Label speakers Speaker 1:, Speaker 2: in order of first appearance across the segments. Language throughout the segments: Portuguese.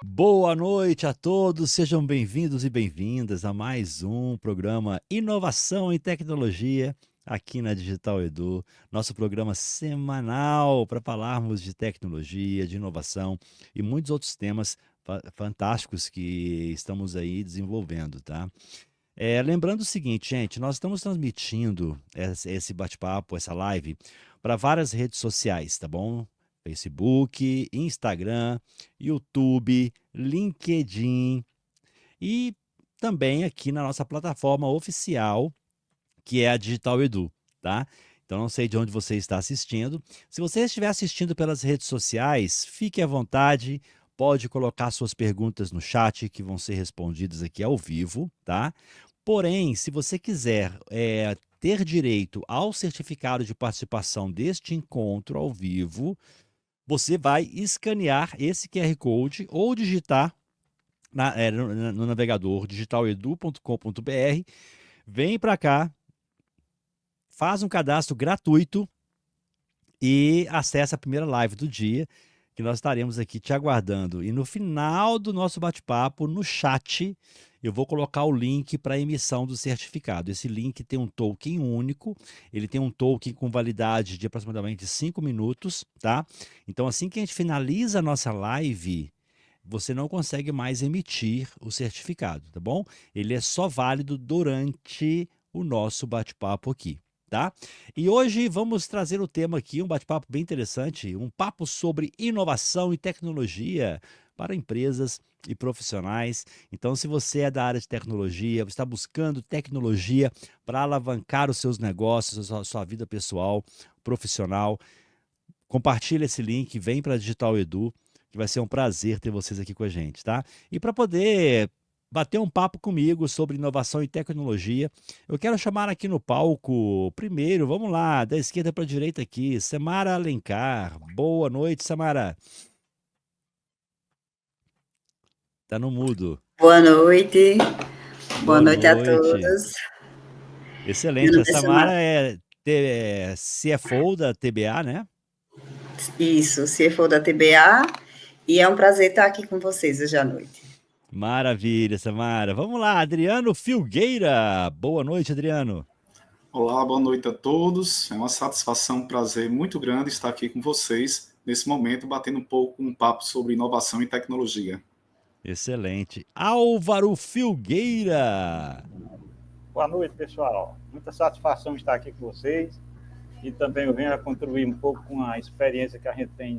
Speaker 1: Boa noite a todos, sejam bem-vindos e bem-vindas a mais um programa Inovação em Tecnologia aqui na Digital Edu, nosso programa semanal para falarmos de tecnologia, de inovação e muitos outros temas fantásticos que estamos aí desenvolvendo, tá? Lembrando o seguinte, gente, nós estamos transmitindo esse bate-papo, essa live, para várias redes sociais, tá bom? Facebook, Instagram, YouTube, LinkedIn e também aqui na nossa plataforma oficial, que é a Digital Edu, tá? Então não sei de onde você está assistindo. Se você estiver assistindo pelas redes sociais, fique à vontade, pode colocar suas perguntas no chat que vão ser respondidas aqui ao vivo, tá? Porém, se você quiser ter direito ao certificado de participação deste encontro ao vivo, você vai escanear esse QR Code ou digitar no navegador digitaledu.com.br, vem para cá, faz um cadastro gratuito e acessa a primeira live do dia, que nós estaremos aqui te aguardando. E no final do nosso bate-papo, no chat, eu vou colocar o link para a emissão do certificado. Esse link tem um token único, ele tem um token com validade de aproximadamente 5 minutos, tá? Então, assim que a gente finaliza a nossa live, você não consegue mais emitir o certificado, tá bom? Ele é só válido durante o nosso bate-papo aqui, tá? E hoje vamos trazer o tema aqui, um bate-papo bem interessante, um papo sobre inovação e tecnologia para empresas e profissionais. Então, se você é da área de tecnologia, você está buscando tecnologia para alavancar os seus negócios, a sua vida pessoal, profissional, compartilha esse link, vem para a Digital Edu, que vai ser um prazer ter vocês aqui com a gente, tá? E para poder bater um papo comigo sobre inovação e tecnologia, eu quero chamar aqui no palco, primeiro, vamos lá, da esquerda para a direita aqui, Samara Alencar. Boa noite, Samara. Tá no mudo.
Speaker 2: Boa noite, boa
Speaker 1: Boa
Speaker 2: noite a
Speaker 1: noite.
Speaker 2: todos. Meu
Speaker 1: Excelente.
Speaker 2: nome
Speaker 1: A
Speaker 2: é
Speaker 1: Samara
Speaker 2: Samara.
Speaker 1: é CFO da TBA, né?
Speaker 2: Isso, CFO da TBA, e é um prazer estar aqui com vocês hoje à noite.
Speaker 1: Maravilha, Samara. Vamos lá, Adriano Filgueira. Boa noite, Adriano.
Speaker 3: Olá, boa noite a todos. É uma satisfação, um prazer muito grande estar aqui com vocês nesse momento, batendo um papo sobre inovação e tecnologia.
Speaker 1: Excelente. Álvaro Filgueira.
Speaker 4: Boa noite, pessoal. Muita satisfação estar aqui com vocês e também eu venho a contribuir um pouco com a experiência que a gente tem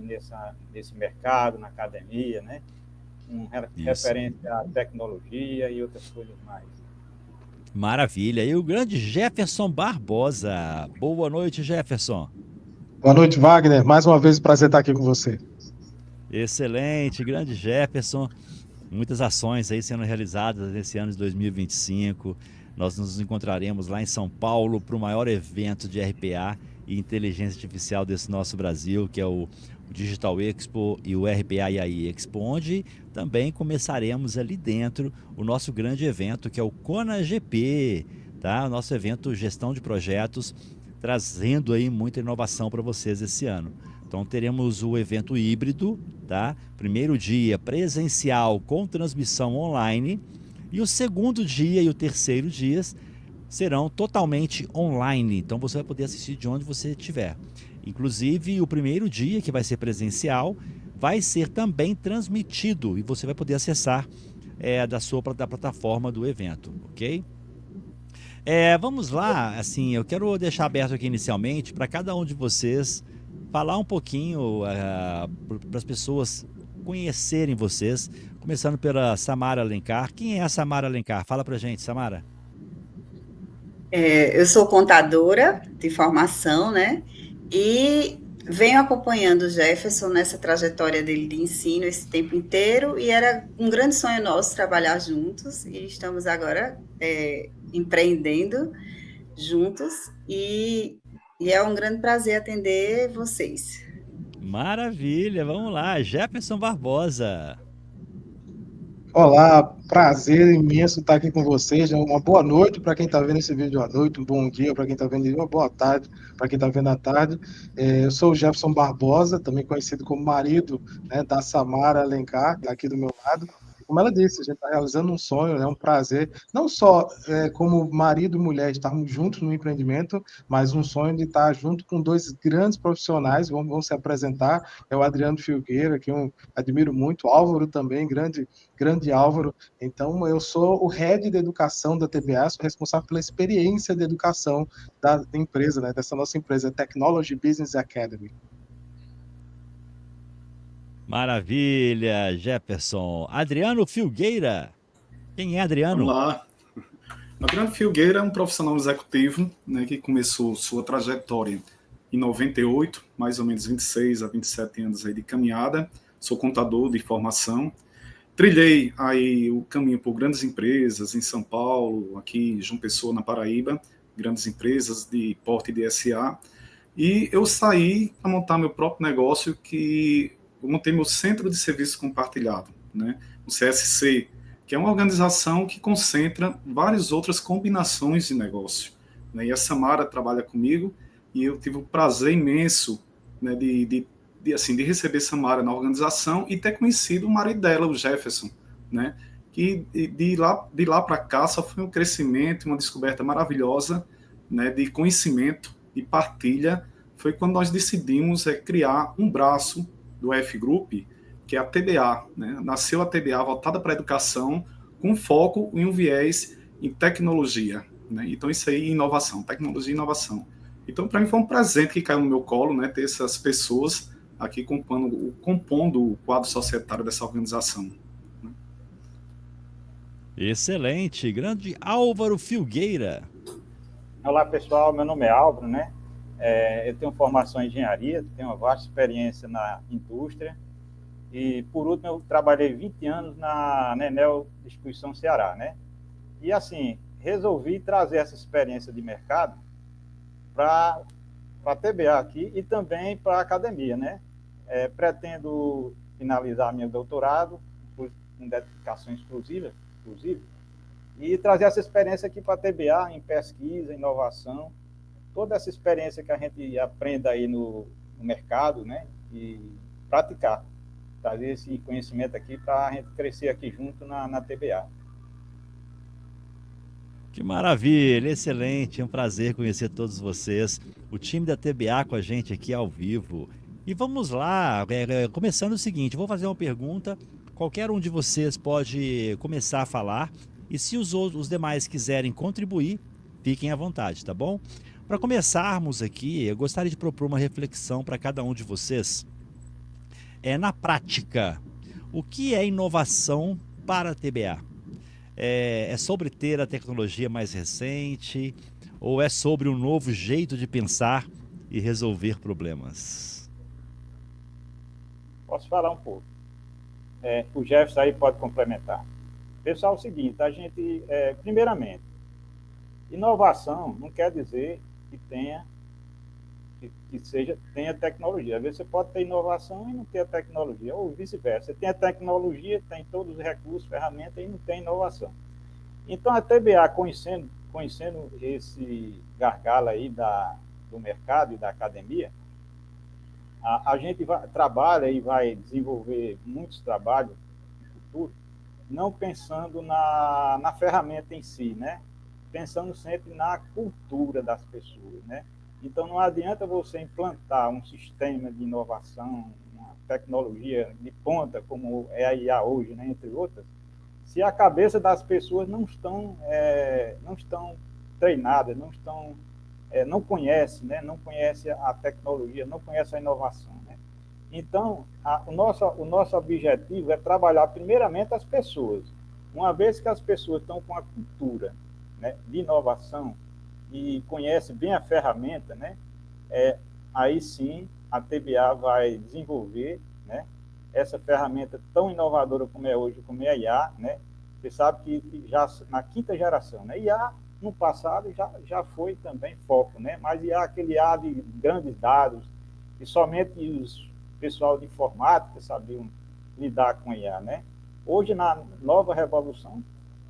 Speaker 4: nesse mercado, na academia, né?
Speaker 1: Isso.
Speaker 4: Referência à tecnologia e outras coisas mais.
Speaker 1: Maravilha. E o grande Jefferson Barbosa. Boa noite, Jefferson.
Speaker 5: Boa noite, Wagner. Mais uma vez, prazer estar aqui com você.
Speaker 1: Excelente, grande Jefferson. Muitas ações aí sendo realizadas nesse ano de 2025. Nós nos encontraremos lá em São Paulo para o maior evento de RPA e inteligência artificial desse nosso Brasil, que é o Digital Expo e o RPA e AI Expo, onde também começaremos ali dentro o nosso grande evento, que é o CONAGP, tá? O nosso evento Gestão de Projetos, trazendo aí muita inovação para vocês esse ano. Então teremos o evento híbrido, tá? Primeiro dia presencial com transmissão online e o segundo dia e o terceiro dias serão totalmente online. Então você vai poder assistir de onde você estiver. Inclusive o primeiro dia, que vai ser presencial, vai ser também transmitido e você vai poder acessar da plataforma do evento, ok? Vamos lá, assim, eu quero deixar aberto aqui inicialmente para cada um de vocês falar um pouquinho para as pessoas conhecerem vocês, começando pela Samara Alencar. Quem é a Samara Alencar? Fala pra gente, Samara.
Speaker 2: Eu sou contadora de formação, né? E venho acompanhando o Jefferson nessa trajetória dele de ensino esse tempo inteiro, e era um grande sonho nosso trabalhar juntos, e estamos agora empreendendo juntos, e é um grande prazer atender vocês.
Speaker 1: Maravilha, vamos lá. Jefferson Barbosa.
Speaker 5: Olá, prazer imenso estar aqui com vocês. Uma boa noite para quem está vendo esse vídeo à noite, um bom dia para quem está vendo, uma boa tarde para quem está vendo à tarde. Eu sou o Jefferson Barbosa, também conhecido como marido, né, da Samara Alencar, aqui do meu lado. Como ela disse, a gente está realizando um sonho, é um prazer, não só como marido e mulher estarmos juntos no empreendimento, mas um sonho de estar junto com dois grandes profissionais, vão se apresentar, é o Adriano Filgueira, que eu admiro muito, Álvaro também, grande Álvaro. Então, eu sou o head de educação da TBA, sou responsável pela experiência de educação da empresa, né, dessa nossa empresa, Technology Business Academy.
Speaker 1: Maravilha, Jefferson. Adriano Filgueira. Quem é
Speaker 3: Vamos
Speaker 1: Adriano?
Speaker 3: lá. Adriano Filgueira é um profissional executivo, né, que começou sua trajetória em 98, mais ou menos 26 a 27 anos aí de caminhada. Sou contador de formação. Trilhei aí o caminho por grandes empresas em São Paulo, aqui em João Pessoa, na Paraíba, grandes empresas de porte de SA. E eu saí para montar meu próprio negócio, que eu montei meu Centro de Serviço Compartilhado, né? O CSC, que é uma organização que concentra várias outras combinações de negócio, né? E a Samara trabalha comigo, e eu tive o prazer imenso, né, de receber Samara na organização e ter conhecido o marido dela, o Jefferson, né? Que de lá para cá só foi um crescimento, uma descoberta maravilhosa, né, de conhecimento e partilha. Foi quando nós decidimos criar um braço do F Group, que é a TBA, né? Nasceu a TBA voltada para a educação, com foco em um viés em tecnologia, né? Então isso aí, inovação, tecnologia e inovação. Então, para mim foi um presente que caiu no meu colo, né, ter essas pessoas aqui compondo o quadro societário dessa organização.
Speaker 1: Excelente, grande Álvaro Filgueira.
Speaker 4: Olá, pessoal. Meu nome é Álvaro, né? Eu tenho formação em engenharia, tenho uma vasta experiência na indústria e, por último, eu trabalhei 20 anos na Enel Distribuição Ceará, né? E, assim, resolvi trazer essa experiência de mercado para a TBA aqui e também para a academia, né? Pretendo finalizar meu doutorado com dedicação exclusiva, e trazer essa experiência aqui para a TBA em pesquisa, inovação, toda essa experiência que a gente aprenda aí no mercado, né? E praticar, trazer esse conhecimento aqui para a gente crescer aqui junto na TBA.
Speaker 1: Que maravilha, excelente, é um prazer conhecer todos vocês, o time da TBA com a gente aqui ao vivo. E vamos lá, começando o seguinte, vou fazer uma pergunta, qualquer um de vocês pode começar a falar, e se os demais quiserem contribuir, fiquem à vontade, tá bom? Para começarmos aqui, eu gostaria de propor uma reflexão para cada um de vocês. Na prática, o que é inovação para a TBA? É sobre ter a tecnologia mais recente ou é sobre um novo jeito de pensar e resolver problemas?
Speaker 4: Posso falar um pouco. O Jefferson aí pode complementar. Pessoal, é o seguinte, a gente, primeiramente, inovação não quer dizer que tenha tecnologia. Às vezes você pode ter inovação e não ter a tecnologia, ou vice-versa. Você tem a tecnologia, tem todos os recursos, ferramentas e não tem inovação. Então, a TBA, conhecendo esse gargalo aí do mercado e da academia, a gente trabalha e vai desenvolver muitos trabalhos no futuro, não pensando na ferramenta em si, né? Pensando sempre na cultura das pessoas, né? Então, não adianta você implantar um sistema de inovação, uma tecnologia de ponta, como é a IA hoje, né, entre outras, se a cabeça das pessoas não estão treinadas, não conhece, né, não conhece a tecnologia, não conhece a inovação, né? Então, o nosso objetivo é trabalhar primeiramente as pessoas. Uma vez que as pessoas estão com a cultura, né, de inovação, e conhece bem a ferramenta, né? Aí sim a TBA vai desenvolver, né, essa ferramenta tão inovadora como é hoje, como é a IA, né? Você sabe que já na quinta geração, né? IA no passado já foi também foco, né? Mas IA, aquele IA de grandes dados, e somente os pessoal de informática sabiam lidar com IA, né? Hoje, na nova revolução,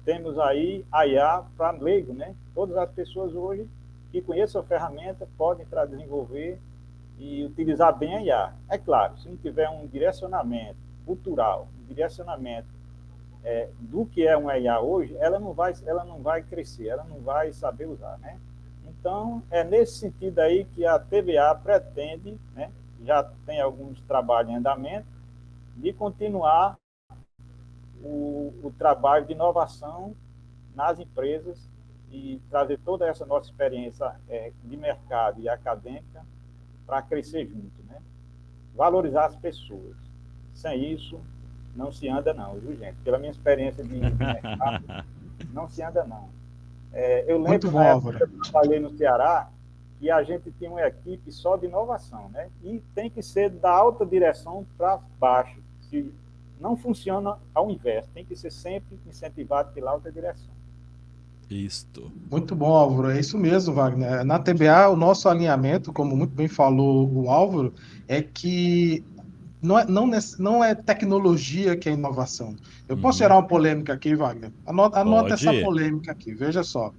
Speaker 4: temos aí a IA para leigo, né? Todas as pessoas hoje que conheçam a ferramenta podem desenvolver e utilizar bem a IA. É claro, se não tiver um direcionamento cultural, um direcionamento do que é uma IA hoje, ela não vai crescer, ela não vai saber usar, né? Então, é nesse sentido aí que a TVA pretende, né, já tem alguns trabalhos em andamento, de continuar o trabalho de inovação nas empresas e trazer toda essa nossa experiência de mercado e acadêmica para crescer junto, né? Valorizar as pessoas. Sem isso, não se anda não, viu, gente? Pela minha experiência de mercado, não se anda não. Eu lembro na época que eu trabalhei no Ceará, que a gente tinha uma equipe só de inovação, né? E tem que ser da alta direção para baixo. Se não funciona ao inverso, tem que ser sempre incentivado pela alta direção.
Speaker 1: Isto.
Speaker 5: Muito bom, Álvaro. É isso mesmo, Wagner. Na TBA, o nosso alinhamento, como muito bem falou o Álvaro, é que não é tecnologia que é inovação. Eu posso gerar uma polêmica aqui, Wagner? Anota essa polêmica aqui, veja só.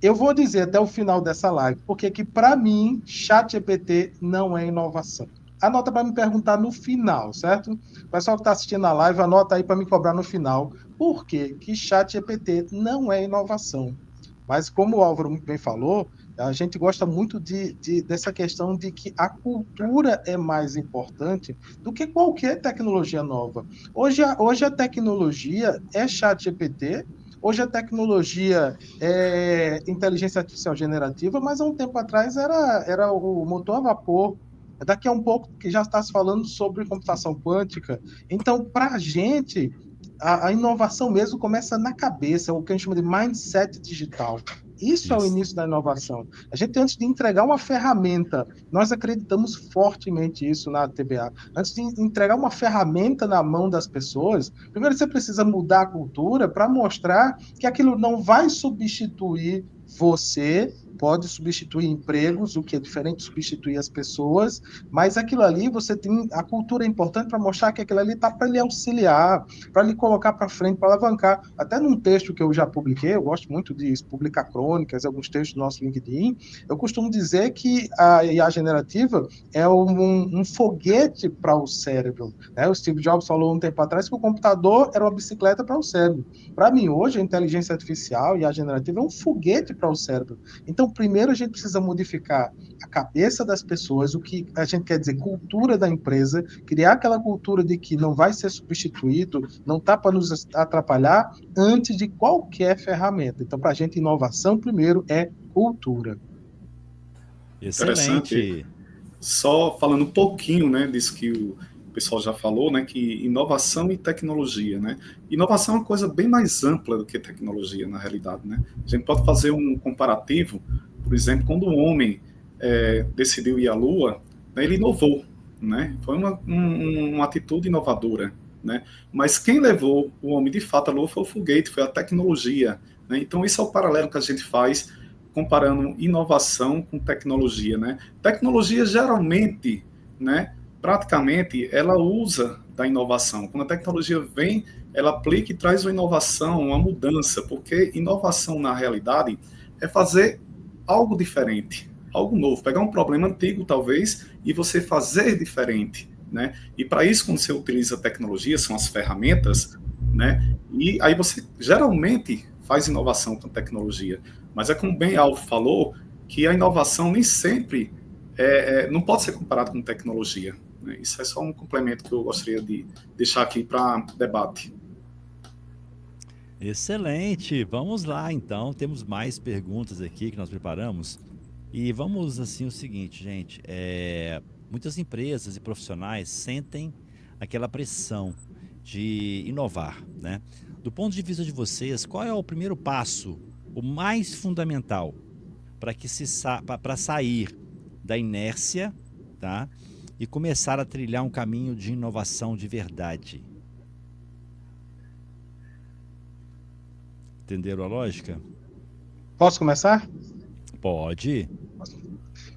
Speaker 5: Eu vou dizer até o final dessa live, porque que para mim, ChatGPT não é inovação. Anota para me perguntar no final, certo? O pessoal que está assistindo a live, anota aí para me cobrar no final. Por que ChatGPT não é inovação? Mas como o Álvaro muito bem falou, a gente gosta muito dessa questão de que a cultura é mais importante do que qualquer tecnologia nova. Hoje a tecnologia é ChatGPT, hoje a tecnologia é inteligência artificial generativa, mas há um tempo atrás era o motor a vapor. Daqui a um pouco que já está se falando sobre computação quântica. Então, para a gente, a inovação mesmo começa na cabeça, o que a gente chama de mindset digital. Isso é o início da inovação. A gente, antes de entregar uma ferramenta, nós acreditamos fortemente isso na TBA. Antes de entregar uma ferramenta na mão das pessoas, primeiro você precisa mudar a cultura para mostrar que aquilo não vai substituir você, pode substituir empregos, o que é diferente de substituir as pessoas, mas aquilo ali você tem, a cultura é importante para mostrar que aquilo ali está para lhe auxiliar, para lhe colocar para frente, para alavancar. Até num texto que eu já publiquei, eu gosto muito de publicar crônicas, alguns textos do nosso LinkedIn, eu costumo dizer que a IA generativa é um foguete para o cérebro, né? O Steve Jobs falou um tempo atrás que o computador era uma bicicleta para o cérebro. Para mim, hoje, a inteligência artificial e a generativa é um foguete para o cérebro. Então, primeiro a gente precisa modificar a cabeça das pessoas, o que a gente quer dizer, cultura da empresa, criar aquela cultura de que não vai ser substituído, não está para nos atrapalhar, antes de qualquer ferramenta. Então, para a gente, inovação, primeiro, é cultura.
Speaker 1: Excelente.
Speaker 3: Só falando um pouquinho, né, disso que o pessoal já falou, né, que inovação e tecnologia, né? Inovação é uma coisa bem mais ampla do que tecnologia, na realidade, né? A gente pode fazer um comparativo, por exemplo, quando o homem decidiu ir à Lua, né, ele inovou, né? Foi uma atitude inovadora, né? Mas quem levou o homem de fato à Lua foi o foguete, foi a tecnologia, né? Então esse é o paralelo que a gente faz comparando inovação com tecnologia, né? Tecnologia geralmente, né, praticamente, ela usa da inovação. Quando a tecnologia vem, ela aplica e traz uma inovação, uma mudança, porque inovação, na realidade, é fazer algo diferente, algo novo, pegar um problema antigo, talvez, e você fazer diferente, né? E para isso, quando você utiliza a tecnologia, são as ferramentas, né? E aí você, geralmente, faz inovação com tecnologia. Mas é como bem Alvo falou, que a inovação nem sempre não pode ser comparada com tecnologia. Isso é só um complemento que eu gostaria de deixar aqui para debate.
Speaker 1: Excelente! Vamos lá, então. Temos mais perguntas aqui que nós preparamos. E vamos, assim, o seguinte, gente. Muitas empresas e profissionais sentem aquela pressão de inovar, né? Do ponto de vista de vocês, qual é o primeiro passo, o mais fundamental, para sair da inércia, tá? E começar a trilhar um caminho de inovação de verdade? Entenderam a lógica?
Speaker 5: Posso começar?
Speaker 1: Pode.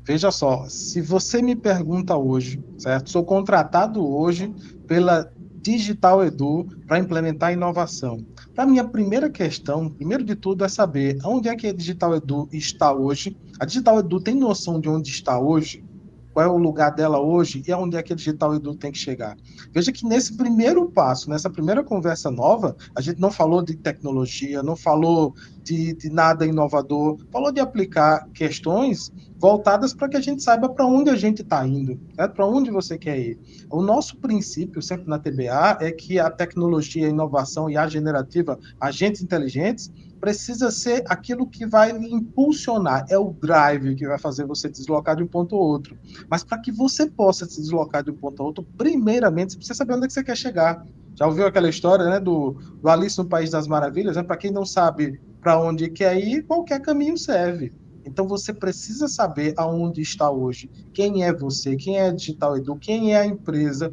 Speaker 5: Veja só, se você me pergunta hoje, certo? Sou contratado hoje pela Digital Edu para implementar inovação? Para mim, a primeira questão, primeiro de tudo, é saber onde é que a Digital Edu está hoje. A Digital Edu tem noção de onde está hoje? Qual é o lugar dela hoje e aonde é que a Digital Edu tem que chegar? Veja que nesse primeiro passo, nessa primeira conversa nova, a gente não falou de tecnologia, não falou de nada inovador, falou de aplicar questões voltadas para que a gente saiba para onde a gente está indo, né? Para onde você quer ir. O nosso princípio, sempre na TBA, é que a tecnologia, a inovação e a generativa, agentes inteligentes, precisa ser aquilo que vai lhe impulsionar, é o drive que vai fazer você deslocar de um ponto ao outro. Mas para que você possa se deslocar de um ponto ao outro, primeiramente, você precisa saber onde é que você quer chegar. Já ouviu aquela história, né, do Alice no País das Maravilhas? Né? Para quem não sabe para onde quer ir, qualquer caminho serve. Então você precisa saber aonde está hoje, quem é você, quem é a Digital Edu, quem é a empresa,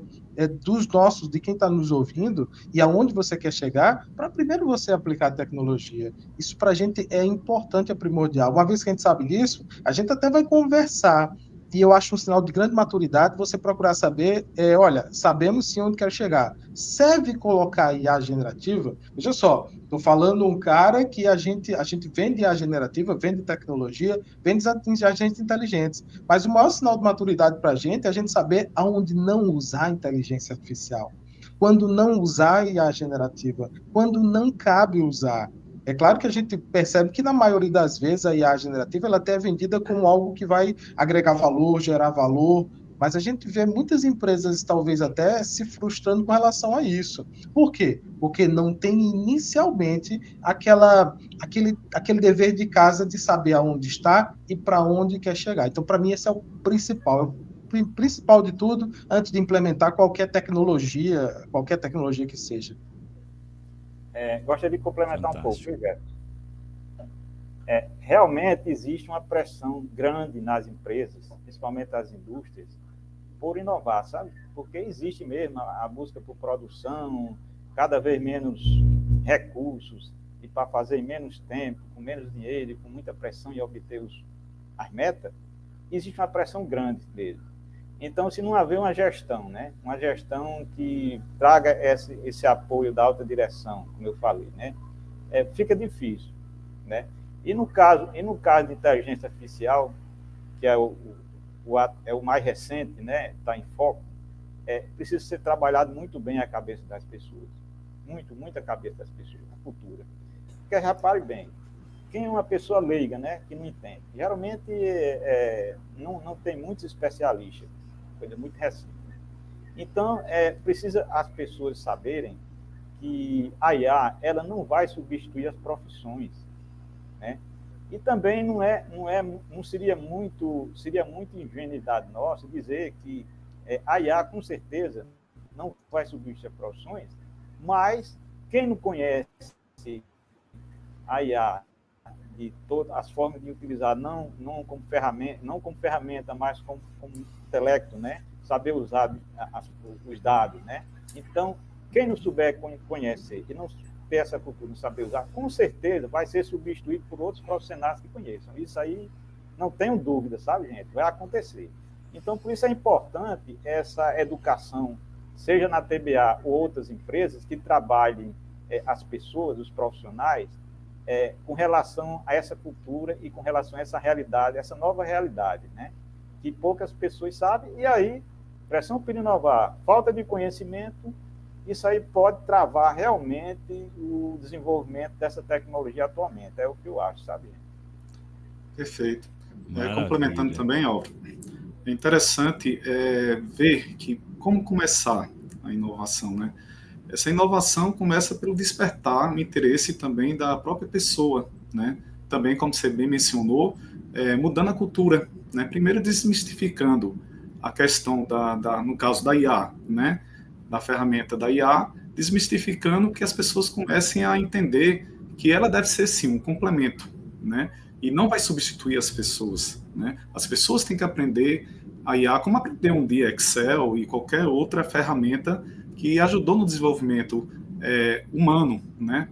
Speaker 5: dos nossos, de quem está nos ouvindo, e aonde você quer chegar, para primeiro você aplicar a tecnologia. Isso para a gente é importante, é primordial. Uma vez que a gente sabe disso, a gente até vai conversar. E eu acho um sinal de grande maturidade você procurar saber, olha, sabemos sim onde quer chegar. Serve colocar IA generativa? Veja só, estou falando um cara que a gente vende IA generativa, vende tecnologia, vende agentes inteligentes. Mas o maior sinal de maturidade para a gente é a gente saber aonde não usar inteligência artificial. Quando não usar IA generativa, quando não cabe usar. É claro que a gente percebe que, na maioria das vezes, a IA generativa ela até é vendida como algo que vai agregar valor, gerar valor, mas a gente vê muitas empresas, talvez até, se frustrando com relação a isso. Por quê? Porque não tem inicialmente aquele dever de casa de saber aonde está e para onde quer chegar. Então, para mim, esse é o principal de tudo, antes de implementar qualquer tecnologia que seja.
Speaker 4: Gostaria de complementar
Speaker 1: Fantástico.
Speaker 4: um pouco, Jefferson. Realmente existe uma pressão grande nas empresas, principalmente as indústrias, por inovar, sabe? Porque existe mesmo a busca por produção, cada vez menos recursos, e para fazer em menos tempo, com menos dinheiro, e com muita pressão em obter as metas, existe uma pressão grande mesmo. Então, se não haver uma gestão, né? Uma gestão que traga esse apoio da alta direção, como eu falei, né? Fica difícil, né? E no caso de inteligência artificial, que é o mais recente, né? Está em foco, precisa ser trabalhado muito bem a cabeça das pessoas, muito a cabeça das pessoas, na cultura. Porque repare bem, quem é uma pessoa leiga, né? Que não entende, geralmente não tem muitos especialistas. Coisa muito recente. Então, precisa as pessoas saberem que a IA ela não vai substituir as profissões, né? E também seria muito ingenuidade nossa dizer que a IA com certeza não vai substituir as profissões, mas quem não conhece a IA de todas as formas de utilizar, não como ferramenta, mas como intelecto, né? Saber usar os dados, né? Então, quem não souber conhecer e não ter essa cultura, não saber usar, com certeza vai ser substituído por outros profissionais que conheçam. Isso aí, não tenho dúvida, sabe, gente? Vai acontecer. Então, por isso é importante essa educação, seja na TBA ou outras empresas, que trabalhem as pessoas, os profissionais, com relação a essa cultura e com relação a essa realidade, essa nova realidade, né? Que poucas pessoas sabem, e aí, pressão por inovar, falta de conhecimento, isso aí pode travar realmente o desenvolvimento dessa tecnologia atualmente, é o que eu acho, sabe?
Speaker 3: Perfeito.
Speaker 1: Maravilha.
Speaker 3: Complementando também, Álvaro, é interessante ver que como começar a inovação, né? Essa inovação começa pelo despertar o interesse também da própria pessoa, né? Também, como você bem mencionou, mudando a cultura, né? Primeiro desmistificando a questão no caso da IA, né? Da ferramenta da IA, desmistificando que as pessoas comecem a entender que ela deve ser, sim, um complemento, né? E não vai substituir as pessoas, né? As pessoas têm que aprender a IA como aprender um dia Excel e qualquer outra ferramenta que ajudou no desenvolvimento humano, né,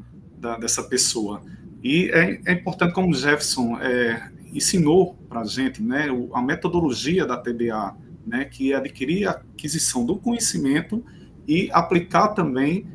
Speaker 3: dessa pessoa. E é importante, como o Jefferson ensinou para a gente, né, a metodologia da TBA, né, que é adquirir a aquisição do conhecimento e aplicar também,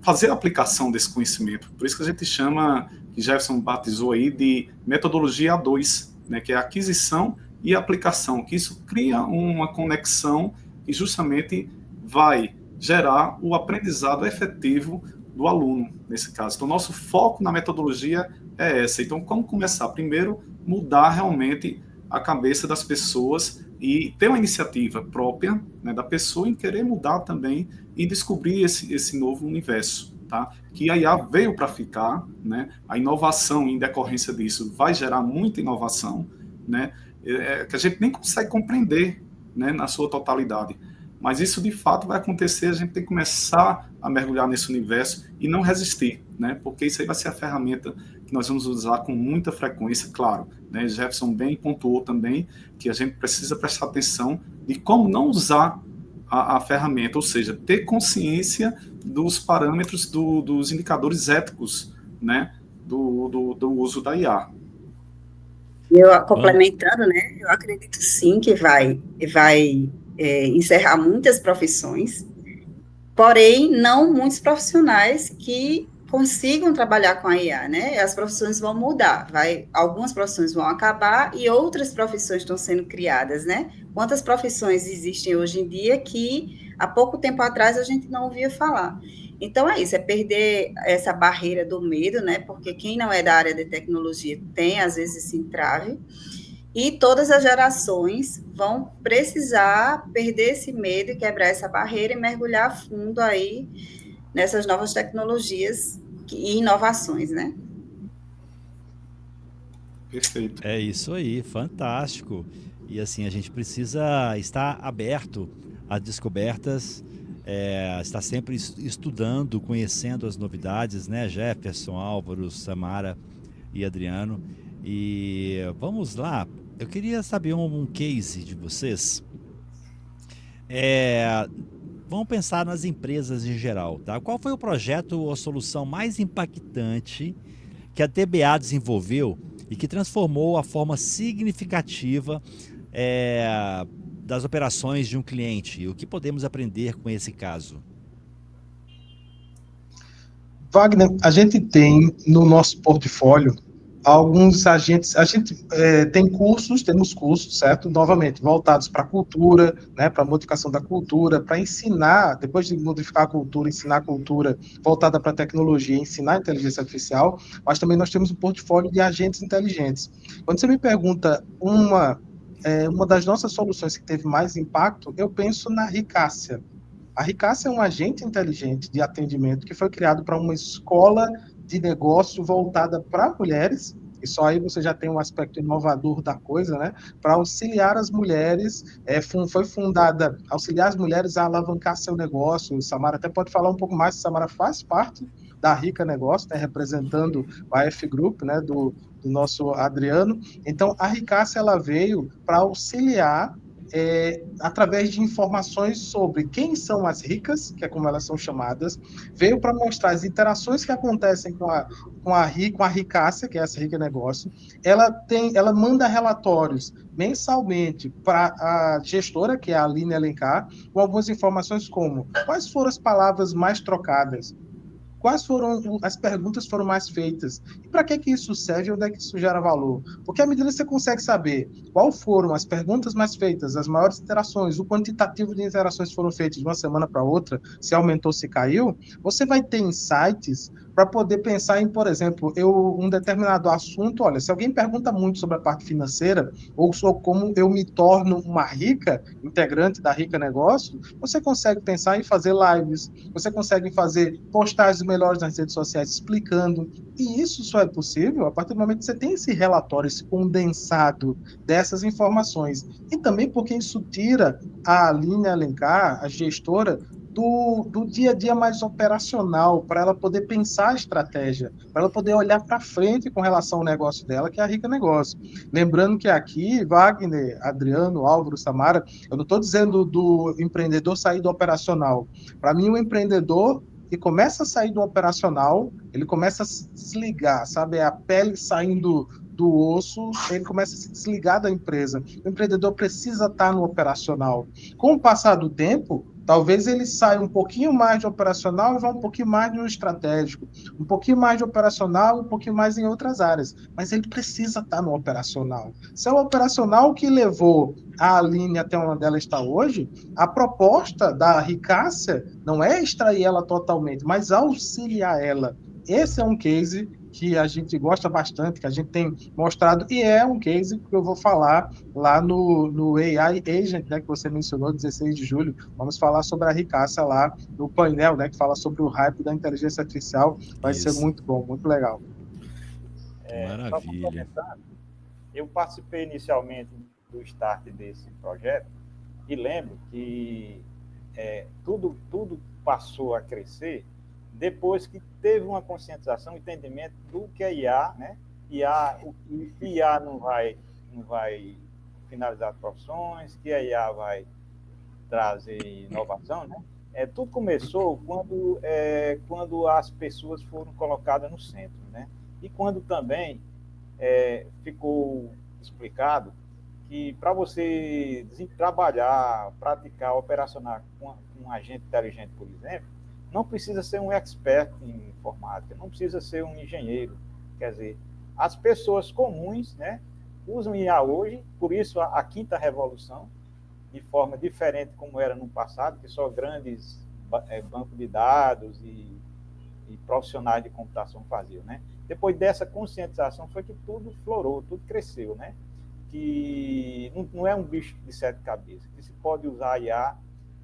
Speaker 3: fazer a aplicação desse conhecimento. Por isso que a gente chama, que Jefferson batizou aí, de metodologia A2, né, que é a aquisição e aplicação, que isso cria uma conexão que justamente vai gerar o aprendizado efetivo do aluno, nesse caso. Então, nosso foco na metodologia é essa. Então, como começar? Primeiro, mudar realmente a cabeça das pessoas e ter uma iniciativa própria, né, da pessoa em querer mudar também e descobrir esse novo universo, tá? Que a IA veio para ficar, né? A inovação, em decorrência disso, vai gerar muita inovação, né? Que a gente nem consegue compreender, né, na sua totalidade. Mas isso, de fato, vai acontecer, a gente tem que começar a mergulhar nesse universo e não resistir, né? Porque isso aí vai ser a ferramenta que nós vamos usar com muita frequência, claro, né? Jefferson bem pontuou também que a gente precisa prestar atenção de como não usar a ferramenta, ou seja, ter consciência dos parâmetros dos indicadores éticos, né? Do uso da IA.
Speaker 2: Complementando, né, eu acredito sim que vai encerrar muitas profissões, porém, não muitos profissionais que consigam trabalhar com a IA, né? As profissões vão mudar, algumas profissões vão acabar e outras profissões estão sendo criadas, né? Quantas profissões existem hoje em dia que há pouco tempo atrás a gente não ouvia falar. Então, é isso, é perder essa barreira do medo, né? Porque quem não é da área de tecnologia tem, às vezes, esse entrave. E todas as gerações vão precisar perder esse medo e quebrar essa barreira e mergulhar a fundo aí nessas novas tecnologias e inovações, né?
Speaker 3: Perfeito.
Speaker 1: É isso aí, fantástico. E assim, a gente precisa estar aberto a descobertas, estar sempre estudando, conhecendo as novidades, né? Jefferson, Álvaro, Samara e Adriano. E vamos lá, eu queria saber um case de vocês. Vamos pensar nas empresas em geral, tá? Qual foi o projeto ou a solução mais impactante que a TBA desenvolveu e que transformou a forma significativa das operações de um cliente? E o que podemos aprender com esse caso?
Speaker 5: Wagner, a gente tem no nosso portfólio alguns agentes, a gente temos cursos, certo? Novamente, voltados para a cultura, né, para a modificação da cultura, para ensinar, depois de modificar a cultura, ensinar a cultura voltada para a tecnologia, ensinar a inteligência artificial, mas também nós temos um portfólio de agentes inteligentes. Quando você me pergunta uma das nossas soluções que teve mais impacto, eu penso na Ricácia. A Ricácia é um agente inteligente de atendimento que foi criado para uma escola de negócio voltada para mulheres, e só aí você já tem um aspecto inovador da coisa, né? Para auxiliar as mulheres, foi fundada, auxiliar as mulheres a alavancar seu negócio. Samara até pode falar um pouco mais, Samara faz parte da Rica Negócio, né, representando o AF Group, né, do nosso Adriano. Então, a Ricácia, ela veio para auxiliar através de informações sobre quem são as ricas, que é como elas são chamadas, veio para mostrar as interações que acontecem com a Ricácia, que é essa Rica Negócio. Ela manda relatórios mensalmente para a gestora, que é a Aline Alencar, com algumas informações como quais foram as palavras mais trocadas, quais foram as perguntas foram mais feitas, e para que isso serve, onde é que isso gera valor. Porque à medida que você consegue saber qual foram as perguntas mais feitas, as maiores interações, o quantitativo de interações foram feitas de uma semana para outra, se aumentou, se caiu, você vai ter insights para poder pensar em, por exemplo, um determinado assunto, olha, se alguém pergunta muito sobre a parte financeira, ou sobre como eu me torno uma rica, integrante da Rica Negócio, você consegue pensar em fazer lives, você consegue fazer postagens melhores nas redes sociais explicando, e isso só é possível a partir do momento que você tem esse relatório, esse condensado dessas informações, e também porque isso tira a Aline Alencar, a gestora, do dia a dia mais operacional, para ela poder pensar a estratégia, para ela poder olhar para frente com relação ao negócio dela, que é a Rica Negócio. Lembrando que aqui, Wagner, Adriano, Álvaro, Samara, eu não estou dizendo do empreendedor sair do operacional. Para mim, o empreendedor que começa a sair do operacional, ele começa a se desligar, sabe? É a pele saindo do osso, ele começa a se desligar da empresa. O empreendedor precisa estar no operacional. Com o passar do tempo, Talvez ele saia um pouquinho mais de operacional e vá um pouquinho mais no estratégico, um pouquinho mais de operacional, um pouquinho mais em outras áreas. Mas ele precisa estar no operacional. Se é o operacional que levou a Aline até onde ela está hoje, a proposta da Ricácia não é extrair ela totalmente, mas auxiliar ela. Esse é um case que a gente gosta bastante, que a gente tem mostrado, e é um case que eu vou falar lá no AI Agent, né, que você mencionou, 16 de julho. Vamos falar sobre a Ricácia lá no painel, né, que fala sobre o hype da inteligência artificial. Vai ser
Speaker 1: Isso.
Speaker 5: muito bom, muito legal.
Speaker 4: Só
Speaker 1: Maravilha.
Speaker 4: complementando, eu participei inicialmente do start desse projeto e lembro que tudo passou a crescer depois que teve uma conscientização, entendimento do que é IA, né? IA não vai finalizar as profissões, que a IA vai trazer inovação, né? Tudo começou quando as pessoas foram colocadas no centro, né? E quando também ficou explicado que para você trabalhar, praticar, operacionar com um agente inteligente, por exemplo, não precisa ser um expert em informática, não precisa ser um engenheiro. Quer dizer, as pessoas comuns, né, usam IA hoje, por isso a quinta revolução, de forma diferente como era no passado, que só grandes bancos de dados e profissionais de computação faziam, né? Depois dessa conscientização foi que tudo florou, tudo cresceu, né? Que não é um bicho de sete cabeças, que se pode usar IA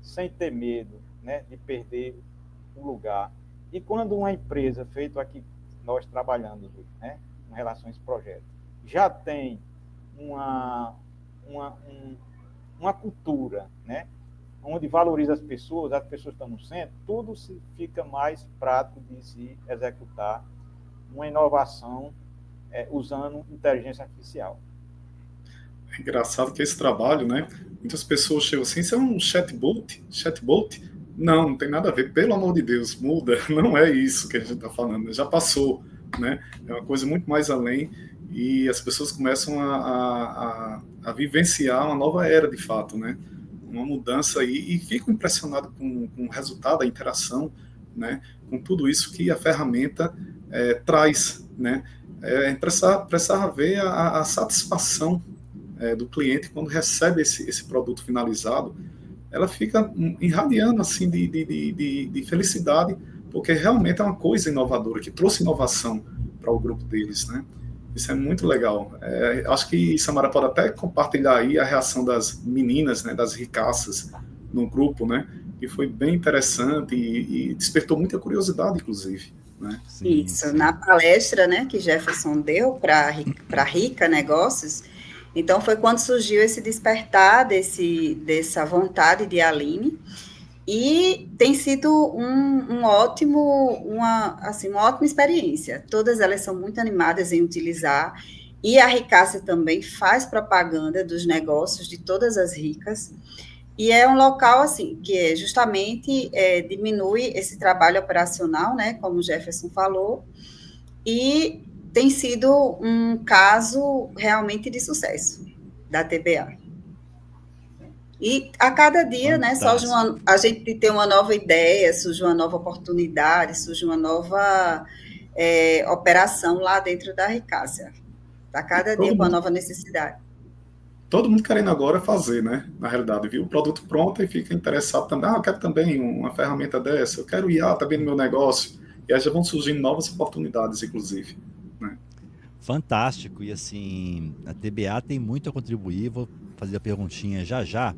Speaker 4: sem ter medo, né, de perder o lugar. E quando uma empresa, feito aqui nós trabalhando, né, em relação a esse projeto, já tem uma cultura, né, onde valoriza as pessoas estão no centro, tudo fica mais prático de se executar uma inovação usando inteligência artificial.
Speaker 3: É engraçado que esse trabalho, né? Muitas pessoas chegam assim, isso é um chatbot? Chatbot? Não tem nada a ver, pelo amor de Deus, muda, não é isso que a gente está falando, já passou, né? É uma coisa muito mais além e as pessoas começam a vivenciar uma nova era de fato, né? Uma mudança aí e ficam impressionados com o resultado, a interação, né? Com tudo isso que a ferramenta traz, né? Precisava ver a satisfação do cliente quando recebe esse produto finalizado, ela fica irradiando assim de felicidade, porque realmente é uma coisa inovadora, que trouxe inovação para o grupo deles, né? Isso é muito legal. Acho que Samara pode até compartilhar aí a reação das meninas, né, das ricaças no grupo, né? Que foi bem interessante e despertou muita curiosidade, inclusive. Né?
Speaker 1: Sim,
Speaker 2: Isso,
Speaker 1: sim.
Speaker 2: na palestra, né, que Jefferson deu para Rica Negócios, então foi quando surgiu esse despertar dessa vontade de Aline, e tem sido uma ótima experiência. Todas elas são muito animadas em utilizar, e a Ricácia também faz propaganda dos negócios de todas as ricas, e é um local, assim, que justamente diminui esse trabalho operacional, né, como o Jefferson falou, e tem sido um caso realmente de sucesso da TBA. E a cada dia, né, a gente tem uma nova ideia, surge uma nova oportunidade, surge uma nova operação lá dentro da Ricácia. A cada dia com uma nova necessidade.
Speaker 3: Todo mundo querendo agora fazer, né? Na realidade, viu o produto pronto e fica interessado também. Eu quero também uma ferramenta dessa, eu quero IA também no meu negócio. E aí já vão surgindo novas oportunidades, inclusive. Né?
Speaker 1: Fantástico. E assim, a TBA tem muito a contribuir. Vou fazer a perguntinha já.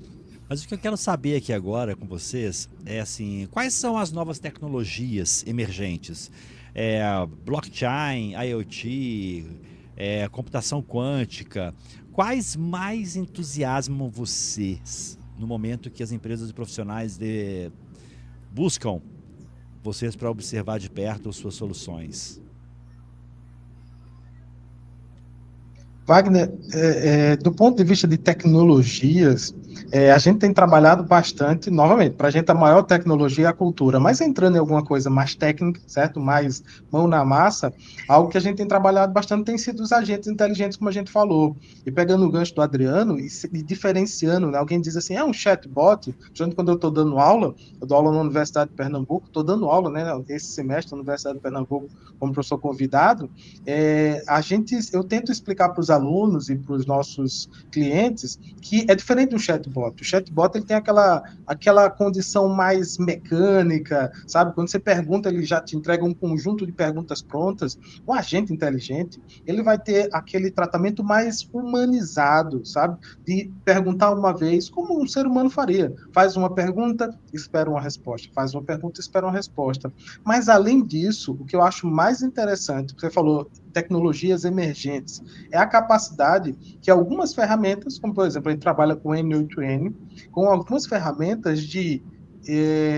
Speaker 1: Mas o que eu quero saber aqui agora com vocês é assim, quais são as novas tecnologias emergentes? Blockchain, IoT, computação quântica. Quais mais entusiasmam vocês no momento que as empresas e profissionais buscam vocês para observar de perto as suas soluções?
Speaker 5: Wagner, do ponto de vista de tecnologias, A gente tem trabalhado bastante, novamente, para a gente a maior tecnologia é a cultura, mas entrando em alguma coisa mais técnica, certo? Mais mão na massa, algo que a gente tem trabalhado bastante tem sido os agentes inteligentes, como a gente falou. E pegando o gancho do Adriano e diferenciando, né? Alguém diz assim, é um chatbot, justamente quando eu estou dando aula, eu dou aula na Universidade de Pernambuco, estou dando aula, né, esse semestre na Universidade de Pernambuco como professor convidado, eu tento explicar para os alunos e para os nossos clientes que é diferente do chatbot. O chatbot ele tem aquela condição mais mecânica, sabe? Quando você pergunta, ele já te entrega um conjunto de perguntas prontas. O agente inteligente, ele vai ter aquele tratamento mais humanizado, sabe? De perguntar uma vez, como um ser humano faria. Faz uma pergunta, espera uma resposta. Faz uma pergunta, espera uma resposta. Mas, além disso, o que eu acho mais interessante, você falou tecnologias emergentes, é a capacidade que algumas ferramentas, como por exemplo, a gente trabalha com N8N, com algumas ferramentas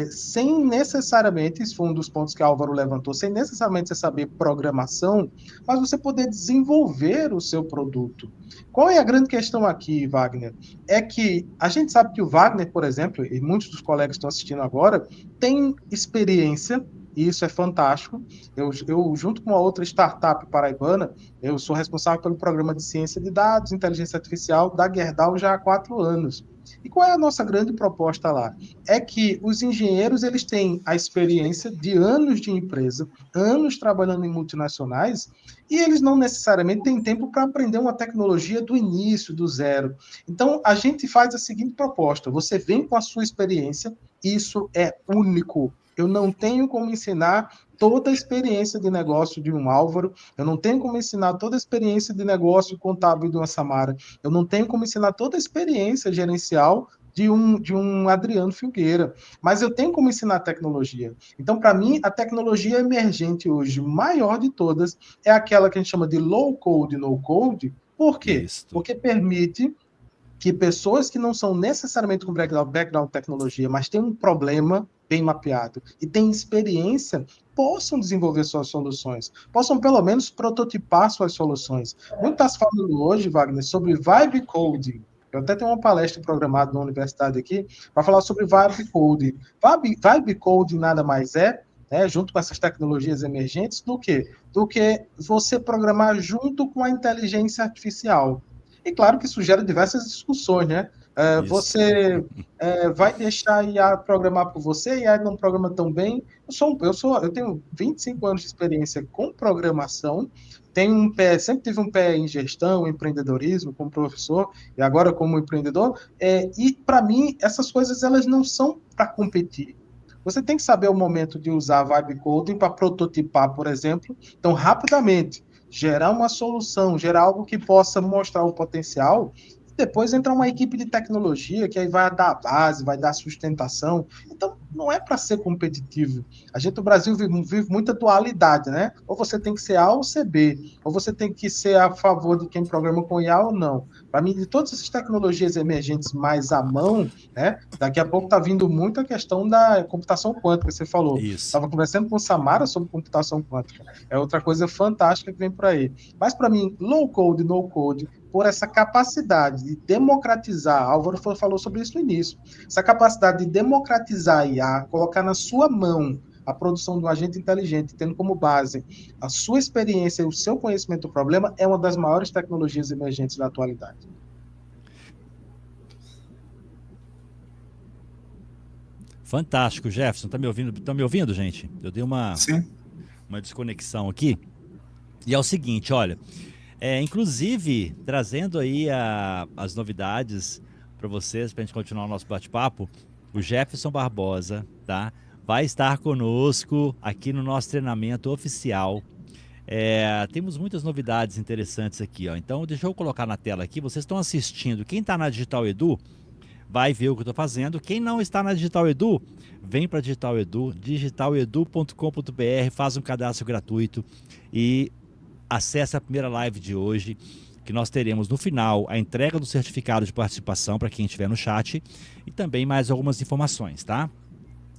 Speaker 5: sem necessariamente, isso foi um dos pontos que a Álvaro levantou, sem necessariamente você saber programação, mas você poder desenvolver o seu produto. Qual é a grande questão aqui, Wagner? É que a gente sabe que o Wagner, por exemplo, e muitos dos colegas que estão assistindo agora, tem experiência, e isso é fantástico. Eu, junto com uma outra startup paraibana, eu sou responsável pelo programa de ciência de dados, inteligência artificial da Gerdau já há 4 anos. E qual é a nossa grande proposta lá? É que os engenheiros eles têm a experiência de anos de empresa, anos trabalhando em multinacionais, e eles não necessariamente têm tempo para aprender uma tecnologia do início, do zero. Então, a gente faz a seguinte proposta: você vem com a sua experiência, isso é único. Eu não tenho como ensinar toda a experiência de negócio de um Álvaro, eu não tenho como ensinar toda a experiência de negócio contábil de uma Samara, eu não tenho como ensinar toda a experiência gerencial de um Adriano Filgueira, mas eu tenho como ensinar tecnologia. Então, para mim, a tecnologia emergente hoje, maior de todas, é aquela que a gente chama de low code, no code. Por quê?
Speaker 1: Isso.
Speaker 5: Porque permite que pessoas que não são necessariamente com background tecnologia, mas têm um problema bem mapeado e têm experiência, possam desenvolver suas soluções, possam pelo menos prototipar suas soluções. Muito está se falando hoje, Wagner, sobre vibe coding. Eu até tenho uma palestra programada na universidade aqui para falar sobre vibe coding. Vibe coding nada mais junto com essas tecnologias emergentes, do que você programar junto com a inteligência artificial. E claro que isso gera diversas discussões, né? Você vai deixar a IA programar por você, e a IA não programa tão bem. Eu tenho 25 anos de experiência com programação, sempre tive um pé em gestão, empreendedorismo, como professor, e agora como empreendedor, e para mim, essas coisas elas não são para competir. Você tem que saber o momento de usar vibe coding para prototipar, por exemplo, então rapidamente gerar uma solução, gerar algo que possa mostrar o potencial, e depois entrar uma equipe de tecnologia que aí vai dar a base, vai dar sustentação. Então, não é para ser competitivo. O Brasil vive muita dualidade, né? Ou você tem que ser A ou ser B, ou você tem que ser a favor de quem programa com IA ou não. Para mim, de todas essas tecnologias emergentes mais à mão, né? Daqui a pouco está vindo muito a questão da computação quântica, que você falou. Estava conversando com o Samara sobre computação quântica. É outra coisa fantástica que vem por aí. Mas, para mim, low code, no code, por essa capacidade de democratizar, Álvaro falou sobre isso no início, essa capacidade de democratizar a IA, colocar na sua mão a produção de um agente inteligente, tendo como base a sua experiência e o seu conhecimento do problema, é uma das maiores tecnologias emergentes da atualidade.
Speaker 1: Fantástico, Jefferson. Tá me ouvindo? Estão me ouvindo, gente? Eu dei uma desconexão aqui. E é o seguinte, olha, inclusive, trazendo aí as novidades para vocês, para a gente continuar o nosso bate-papo, o Jefferson Barbosa, tá? Vai estar conosco aqui no nosso treinamento oficial. Temos muitas novidades interessantes aqui, ó. Então, deixa eu colocar na tela aqui. Vocês estão assistindo. Quem está na Digital Edu vai ver o que eu estou fazendo. Quem não está na Digital Edu, vem para a Digital Edu, digitaledu.com.br, faz um cadastro gratuito e acesse a primeira live de hoje, que nós teremos no final a entrega do certificado de participação para quem estiver no chat e também mais algumas informações, tá?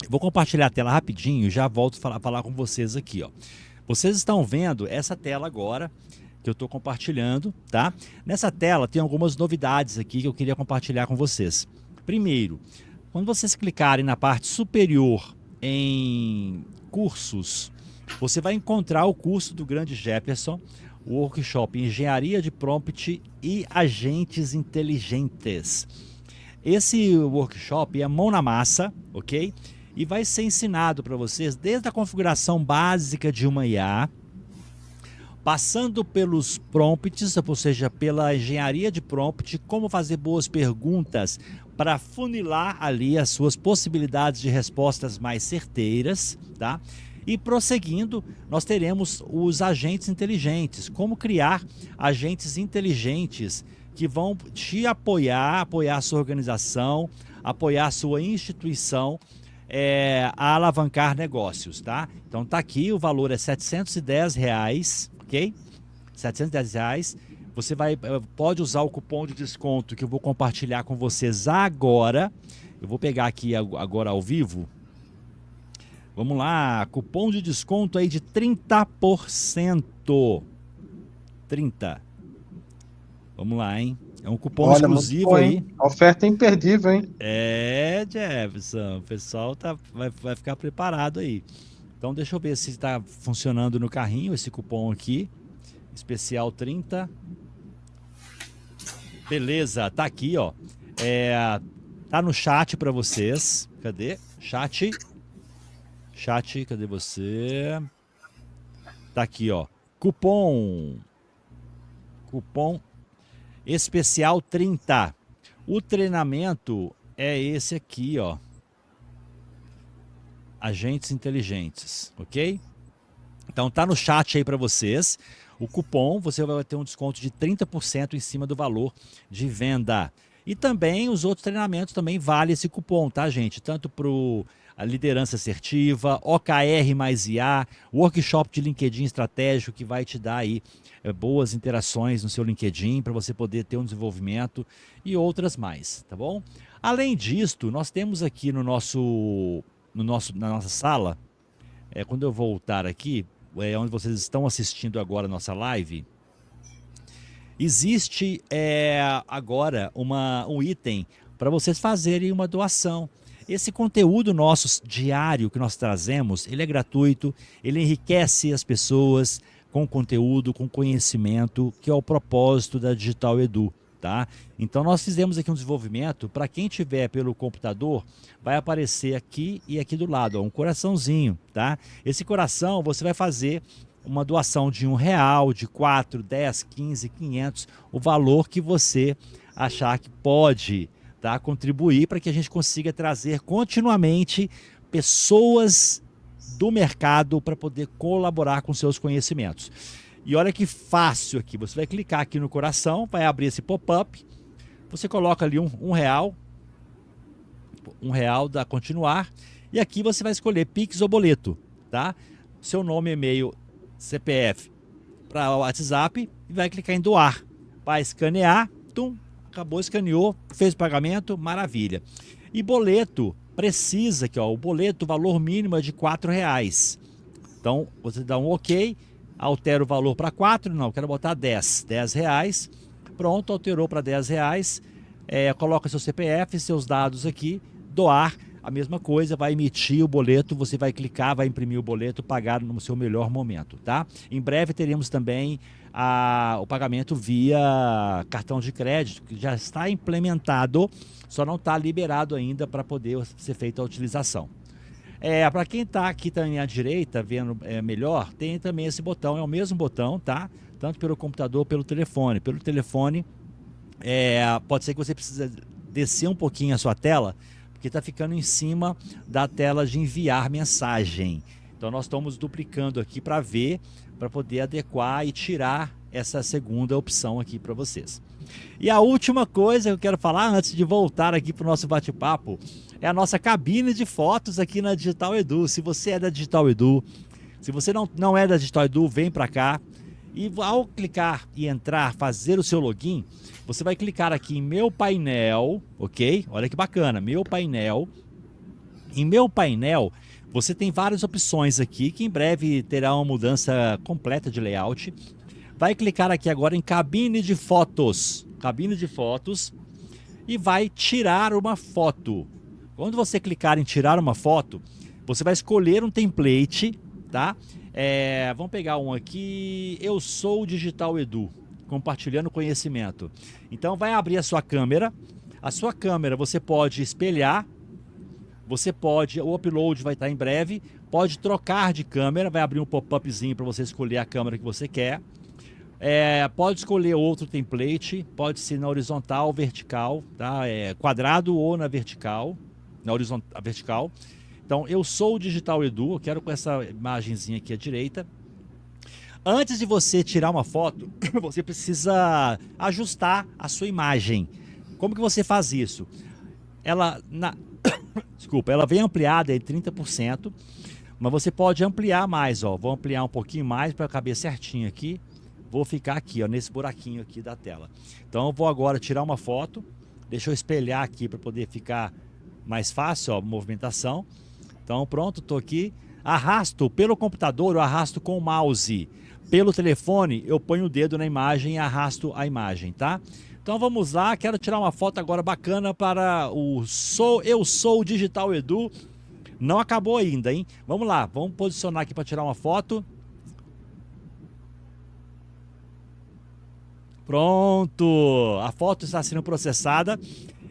Speaker 1: Eu vou compartilhar a tela rapidinho e já volto a falar com vocês aqui, ó. Vocês estão vendo essa tela agora que eu estou compartilhando, tá? Nessa tela tem algumas novidades aqui que eu queria compartilhar com vocês. Primeiro, quando vocês clicarem na parte superior em cursos, você vai encontrar o curso do grande Jefferson, o workshop Engenharia de Prompt e Agentes Inteligentes. Esse workshop é mão na massa, ok? E vai ser ensinado para vocês desde a configuração básica de uma IA, passando pelos prompts, ou seja, pela engenharia de prompt, como fazer boas perguntas para funilar ali as suas possibilidades de respostas mais certeiras, tá? E prosseguindo, nós teremos os agentes inteligentes, como criar agentes inteligentes que vão te apoiar a sua organização, apoiar a sua instituição a alavancar negócios, tá? Então tá aqui, o valor é R$710, ok? R$710. Você pode usar o cupom de desconto que eu vou compartilhar com vocês agora. Eu vou pegar aqui agora ao vivo. Vamos lá, cupom de desconto aí de 30%. 30%. Vamos lá, hein? É um cupom exclusivo
Speaker 5: bom,
Speaker 1: aí.
Speaker 5: Oferta imperdível, hein?
Speaker 1: Jefferson, o pessoal vai ficar preparado aí. Então deixa eu ver se está funcionando no carrinho esse cupom aqui. Especial 30. Beleza, tá aqui, ó. Tá no chat para vocês. Cadê? Chat, cadê você? Tá aqui, ó. Cupom especial 30. O treinamento é esse aqui, ó. Agentes inteligentes, ok? Então tá no chat aí para vocês. O cupom, você vai ter um desconto de 30% em cima do valor de venda. E também os outros treinamentos também vale esse cupom, tá, gente? Tanto para a liderança assertiva, OKR mais IA, workshop de LinkedIn estratégico que vai te dar aí boas interações no seu LinkedIn para você poder ter um desenvolvimento e outras mais, tá bom? Além disto, nós temos aqui na nossa sala, quando eu voltar aqui, onde vocês estão assistindo agora a nossa live, existe agora um item para vocês fazerem uma doação. Esse conteúdo nosso diário que nós trazemos, ele é gratuito, ele enriquece as pessoas com conteúdo, com conhecimento, que é o propósito da Digital Edu, tá? Então nós fizemos aqui um desenvolvimento, para quem tiver pelo computador, vai aparecer aqui e aqui do lado, ó, um coraçãozinho, tá? Esse coração você vai fazer uma doação de R$1, de 4, 10, 15, 500, o valor que você achar que pode, tá, contribuir para que a gente consiga trazer continuamente pessoas do mercado para poder colaborar com seus conhecimentos. E olha que fácil aqui, você vai clicar aqui no coração, vai abrir esse pop-up, você coloca ali R$1, R$1 dá continuar, e aqui você vai escolher Pix ou boleto, tá? Seu nome, e-mail, CPF para o WhatsApp e vai clicar em doar. Vai escanear, acabou, escaneou, fez o pagamento, maravilha. E boleto, precisa que o boleto, o valor mínimo é de R$4. Então, você dá um OK, altera o valor para 4, não, quero botar 10 reais. Pronto, alterou para R$10. Coloca seu CPF, seus dados aqui, doar. A mesma coisa, vai emitir o boleto, você vai clicar, vai imprimir o boleto, pagar no seu melhor momento, tá? Em breve teremos também o pagamento via cartão de crédito, que já está implementado, só não está liberado ainda para poder ser feita a utilização. Para quem está aqui também à direita, vendo melhor, tem também esse botão, é o mesmo botão, tá? Tanto pelo computador, pelo telefone. Pelo telefone, pode ser que você precise descer um pouquinho a sua tela, que está ficando em cima da tela de enviar mensagem. Então nós estamos duplicando aqui para ver, para poder adequar e tirar essa segunda opção aqui para vocês. E a última coisa que eu quero falar antes de voltar aqui para o nosso bate-papo é a nossa cabine de fotos aqui na Digital Edu. Se você é da Digital Edu, se você não é da Digital Edu, vem para cá. E ao clicar e entrar, fazer o seu login, você vai clicar aqui em Meu Painel, ok? Olha que bacana, Meu Painel. Em Meu Painel, você tem várias opções aqui, que em breve terá uma mudança completa de layout. Vai clicar aqui agora em Cabine de Fotos. Cabine de Fotos. e vai tirar uma foto. Quando você clicar em tirar uma foto, você vai escolher um template, tá? Vamos pegar um aqui, eu sou o Digital Edu, compartilhando conhecimento. Então vai abrir a sua câmera você pode espelhar, o upload vai estar em breve, pode trocar de câmera, vai abrir um pop-upzinho para você escolher a câmera que você quer. Pode escolher outro template, pode ser na horizontal, vertical, tá? Quadrado ou na vertical, a vertical. Então, eu sou o Digital Edu, eu quero com essa imagenzinha aqui à direita. Antes de você tirar uma foto, você precisa ajustar a sua imagem. Como que você faz isso? Ela vem ampliada em 30%, mas você pode ampliar mais, ó. Vou ampliar um pouquinho mais para caber certinho aqui. Vou ficar aqui, ó, nesse buraquinho aqui da tela. Então eu vou agora tirar uma foto. Deixa eu espelhar aqui para poder ficar mais fácil, ó, movimentação. Então pronto, estou aqui. Arrasto pelo computador, eu arrasto com o mouse. Pelo telefone, eu ponho o dedo na imagem e arrasto a imagem, tá? Então vamos lá, quero tirar uma foto agora bacana para Eu Sou o Digital Edu. Não acabou ainda, hein? Vamos lá, vamos posicionar aqui para tirar uma foto. Pronto, a foto está sendo processada.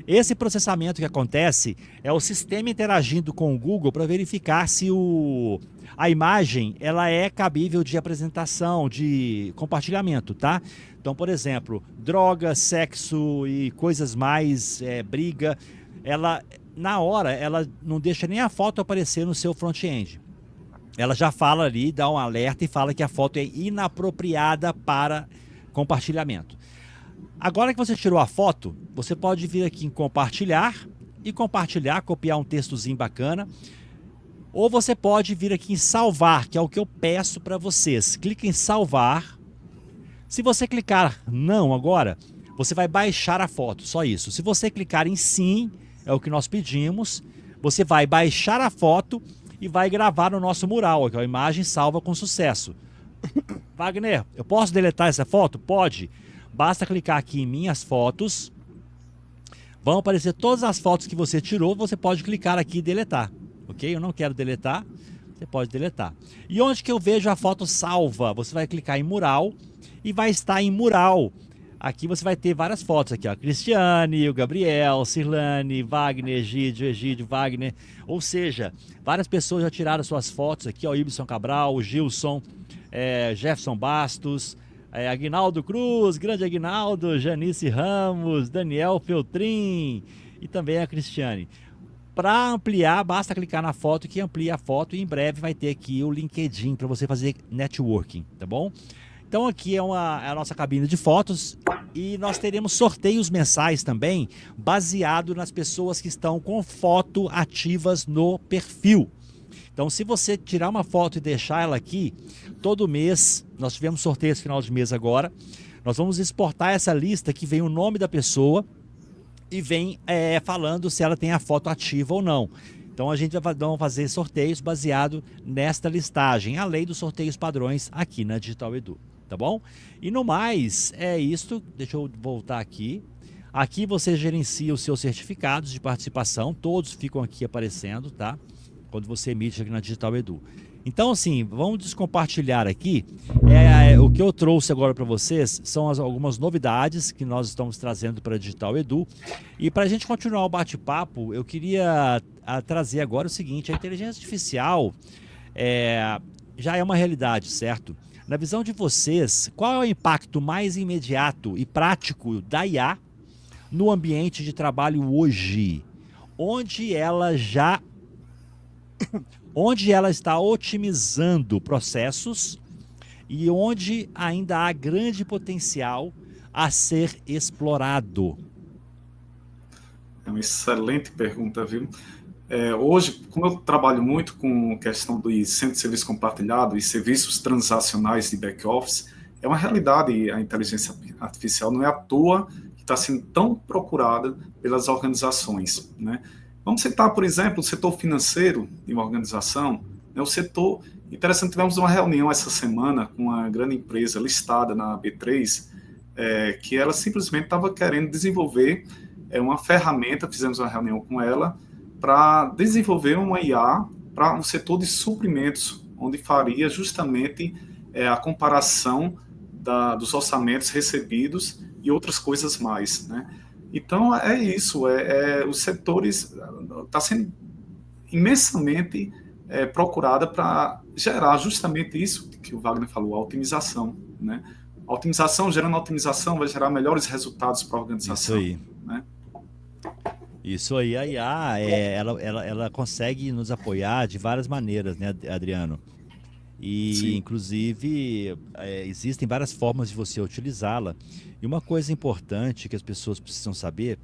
Speaker 1: Esse processamento que acontece é o sistema interagindo com o Google para verificar se a imagem ela é cabível de apresentação, de compartilhamento, tá? Então, por exemplo, droga, sexo e coisas mais, briga, na hora ela não deixa nem a foto aparecer no seu front-end. Ela já fala ali, dá um alerta e fala que a foto é inapropriada para compartilhamento. Agora que você tirou a foto, você pode vir aqui em compartilhar e compartilhar, copiar um textozinho bacana. Ou você pode vir aqui em salvar, que é o que eu peço para vocês. Clique em salvar. Se você clicar não agora, você vai baixar a foto, só isso. Se você clicar em sim, é o que nós pedimos, você vai baixar a foto e vai gravar no nosso mural, que é a imagem salva com sucesso. Wagner, eu posso deletar essa foto? Pode. Basta clicar aqui em minhas fotos. Vão aparecer todas as fotos que você tirou, você pode clicar aqui e deletar. Ok? Eu não quero deletar, você pode deletar. E onde que eu vejo a foto salva? Você vai clicar em mural e vai estar em mural. Aqui você vai ter várias fotos aqui, ó. Cristiane, o Gabriel, Cirlane, Wagner, Egídio, Wagner. Ou seja, várias pessoas já tiraram suas fotos aqui, ó. Ibson Cabral, o Gilson, Jefferson Bastos, Aguinaldo Cruz, grande Aguinaldo, Janice Ramos, Daniel Feltrin e também a Cristiane. Para ampliar, basta clicar na foto que amplia a foto e em breve vai ter aqui o LinkedIn para você fazer networking, tá bom? Então aqui é a nossa cabine de fotos e nós teremos sorteios mensais também, baseado nas pessoas que estão com foto ativas no perfil. Então se você tirar uma foto e deixar ela aqui, todo mês, nós tivemos sorteios no final de mês agora, nós vamos exportar essa lista que vem o nome da pessoa e vem falando se ela tem a foto ativa ou não. Então a gente vai fazer sorteios baseado nesta listagem, além dos sorteios padrões aqui na Digital Edu, tá bom? E no mais, é isto, deixa eu voltar aqui. Aqui você gerencia os seus certificados de participação, todos ficam aqui aparecendo, tá? Quando você emite aqui na Digital Edu. Então, assim, vamos descompartilhar aqui. O que eu trouxe agora para vocês são algumas novidades que nós estamos trazendo para a Digital Edu. E para a gente continuar o bate-papo, eu queria trazer agora o seguinte: a inteligência artificial já é uma realidade, certo? Na visão de vocês, qual é o impacto mais imediato e prático da IA no ambiente de trabalho hoje? Onde ela está otimizando processos e onde ainda há grande potencial a ser explorado?
Speaker 3: É uma excelente pergunta, viu? Hoje, como eu trabalho muito com questão do centro de serviço compartilhado e serviços transacionais de back-office, é uma realidade a inteligência artificial, não é à toa que está sendo tão procurada pelas organizações, né? Vamos citar, por exemplo, o setor financeiro de uma organização, né? O setor, interessante, tivemos uma reunião essa semana com uma grande empresa listada na B3, que ela simplesmente estava querendo desenvolver uma ferramenta, fizemos uma reunião com ela, para desenvolver uma IA para um setor de suprimentos, onde faria justamente a comparação dos orçamentos recebidos e outras coisas mais, né? Então, é isso, os setores está sendo imensamente procurada para gerar justamente isso que o Wagner falou, a otimização, né? A otimização, gerando otimização, vai gerar melhores resultados para a organização.
Speaker 1: Isso aí.
Speaker 3: Né?
Speaker 1: Isso aí, a IA, ela consegue nos apoiar de várias maneiras, né, Adriano? E,
Speaker 3: Sim.
Speaker 1: inclusive, existem várias formas de você utilizá-la. E uma coisa importante que as pessoas precisam saber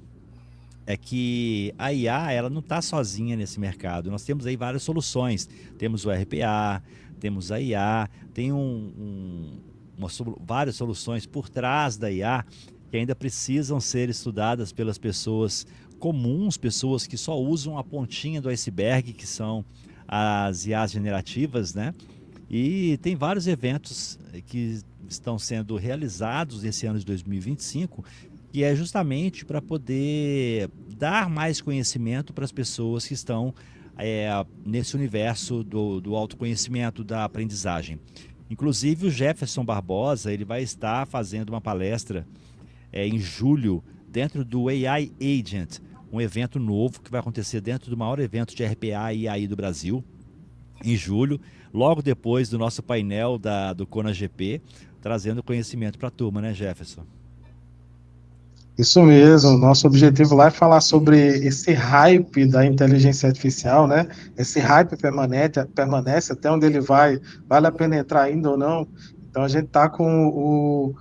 Speaker 1: é que a IA, ela não está sozinha nesse mercado. Nós temos aí várias soluções. Temos o RPA, temos a IA, tem várias soluções por trás da IA que ainda precisam ser estudadas pelas pessoas comuns, pessoas que só usam a pontinha do iceberg, que são as IAs generativas, né? E tem vários eventos que estão sendo realizados esse ano de 2025, que é justamente para poder dar mais conhecimento para as pessoas que estão nesse universo do autoconhecimento, da aprendizagem. Inclusive o Jefferson Barbosa, ele vai estar fazendo uma palestra em julho dentro do AI Agent, um evento novo que vai acontecer dentro do maior evento de RPA e AI do Brasil, em julho, logo depois do nosso painel do Kona GP, trazendo conhecimento para a turma, né, Jefferson?
Speaker 5: Isso mesmo, nosso objetivo lá é falar sobre esse hype da inteligência artificial, né? Esse hype permanece até onde ele vai, vale a pena entrar ainda ou não. Então a gente está com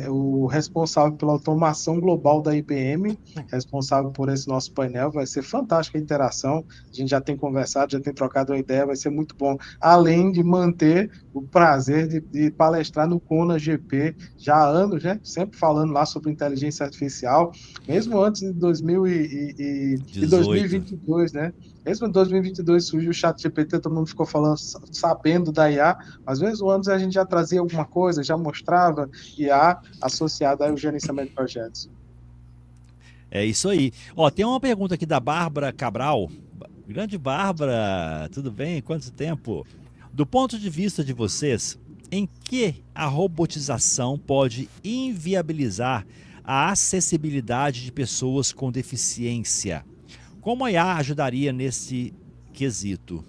Speaker 5: o responsável pela automação global da IBM, responsável por esse nosso painel. Vai ser fantástica a interação. A gente já tem conversado, já tem trocado uma ideia, vai ser muito bom. Além de manter o prazer de palestrar no Kona GP, já há anos, né? Sempre falando lá sobre inteligência artificial, mesmo antes de 2022, né? Mesmo em 2022 surgiu o ChatGPT, todo mundo ficou falando, sabendo da IA, mas mesmo antes a gente já trazia alguma coisa, já mostrava IA associada ao gerenciamento de projetos.
Speaker 1: É isso aí. Ó, tem uma pergunta aqui da Bárbara Cabral. Grande Bárbara, tudo bem? Quanto tempo? Do ponto de vista de vocês, em que a robotização pode inviabilizar a acessibilidade de pessoas com deficiência? Como a IA ajudaria nesse quesito?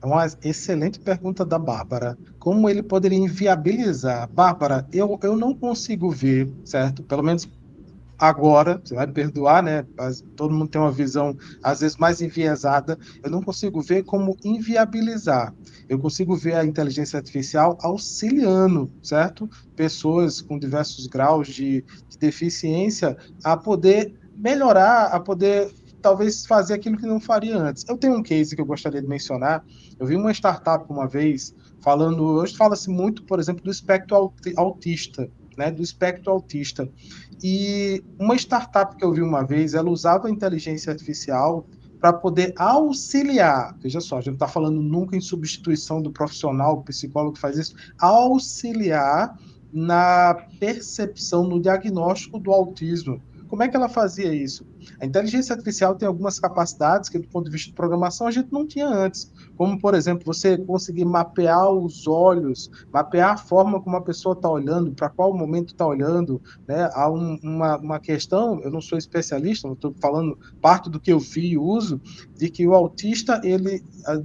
Speaker 5: É uma excelente pergunta da Bárbara. Como ele poderia inviabilizar? Bárbara, eu não consigo ver, certo? Pelo menos agora, você vai me perdoar, né? Mas todo mundo tem uma visão, às vezes, mais enviesada. Eu não consigo ver como inviabilizar. Eu consigo ver a inteligência artificial auxiliando, certo? Pessoas com diversos graus de deficiência a poder melhorar, a poder talvez fazer aquilo que não faria antes. Eu tenho um case que eu gostaria de mencionar. Eu vi uma startup uma vez falando, hoje fala-se muito, por exemplo, do espectro autista, né, do espectro autista. E uma startup que eu vi uma vez, ela usava a inteligência artificial para poder auxiliar, veja só, a gente não está falando nunca em substituição do profissional, do psicólogo que faz isso, auxiliar na percepção, no diagnóstico do autismo. Como é que ela fazia isso? A inteligência artificial tem algumas capacidades que, do ponto de vista de programação, a gente não tinha antes. Como, por exemplo, você conseguir mapear os olhos, mapear a forma como a pessoa está olhando, para qual momento está olhando. Né? Há uma questão, eu não sou especialista, estou falando parte do que eu vi e uso, de que o autista, ele,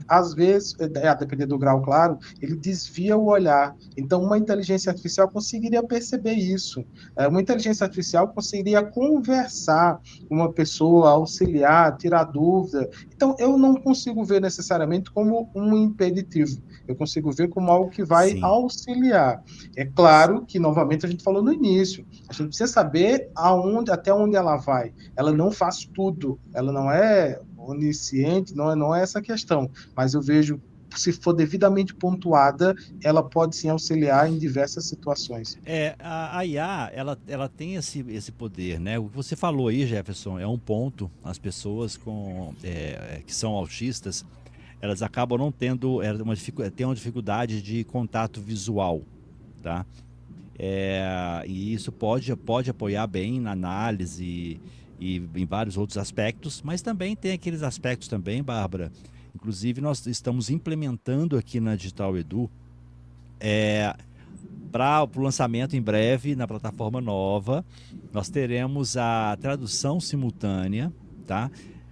Speaker 5: às vezes, a depender do grau, claro, ele desvia o olhar. Então, uma inteligência artificial conseguiria perceber isso. Uma inteligência artificial conseguiria conversar com uma pessoa, auxiliar, tirar dúvida. Então, eu não consigo ver necessariamente como um impeditivo. Eu consigo ver como algo que vai
Speaker 1: Sim.
Speaker 5: auxiliar. É claro que, novamente, a gente falou no início, a gente precisa saber até onde ela vai. Ela não faz tudo, ela não é onisciente, não é essa a questão. Mas eu vejo, se for devidamente pontuada, ela pode sim auxiliar em diversas situações.
Speaker 1: A IA, ela tem esse poder, né? O que você falou aí, Jefferson, é um ponto. As pessoas que são autistas, elas acabam não tendo, têm uma dificuldade de contato visual, tá? E isso pode apoiar bem na análise e em vários outros aspectos, mas também tem aqueles aspectos também, Bárbara. Inclusive, nós estamos implementando aqui na Digital Edu para o lançamento em breve na plataforma nova. Nós teremos a tradução simultânea, tá?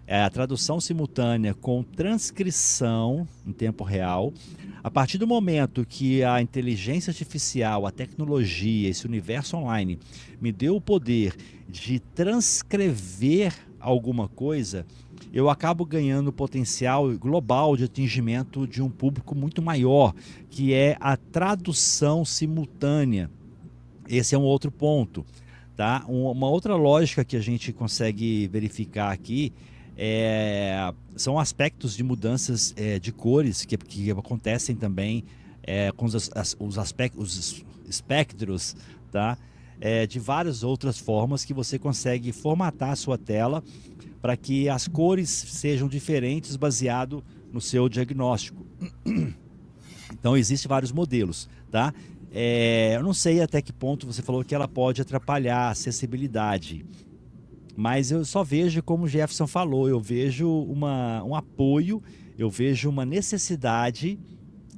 Speaker 1: A tradução simultânea com transcrição em tempo real. A partir do momento que a inteligência artificial, a tecnologia, esse universo online me deu o poder de transcrever alguma coisa, eu acabo ganhando potencial global de atingimento de um público muito maior, que é a tradução simultânea. Esse é um outro ponto, tá? Uma outra lógica que a gente consegue verificar aqui são aspectos de mudanças de cores que acontecem também com os espectros, tá? De várias outras formas que você consegue formatar a sua tela para que as cores sejam diferentes baseado no seu diagnóstico. Então, existem vários modelos, tá? Eu não sei até que ponto você falou que ela pode atrapalhar a acessibilidade, mas eu só vejo, como o Jefferson falou, eu vejo um apoio, eu vejo uma necessidade,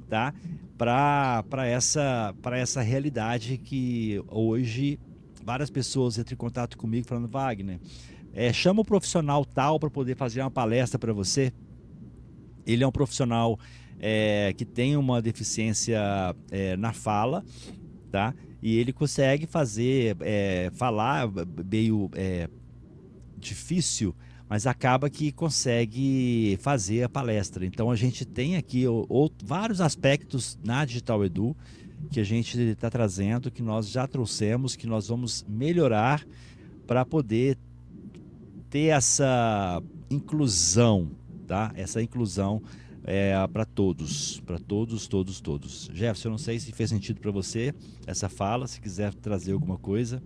Speaker 1: tá? Para essa realidade que hoje várias pessoas entram em contato comigo falando: Wagner, chama o profissional tal para poder fazer uma palestra para você. Ele é um profissional que tem uma deficiência na fala, tá? E ele consegue falar meio difícil, mas acaba que consegue fazer a palestra. Então a gente tem aqui vários aspectos na Digital Edu que a gente está trazendo, que nós já trouxemos, que nós vamos melhorar para poder ter essa inclusão, tá? Essa inclusão para todos, todos. Jefferson, eu não sei se fez sentido para você essa fala, se quiser trazer alguma coisa.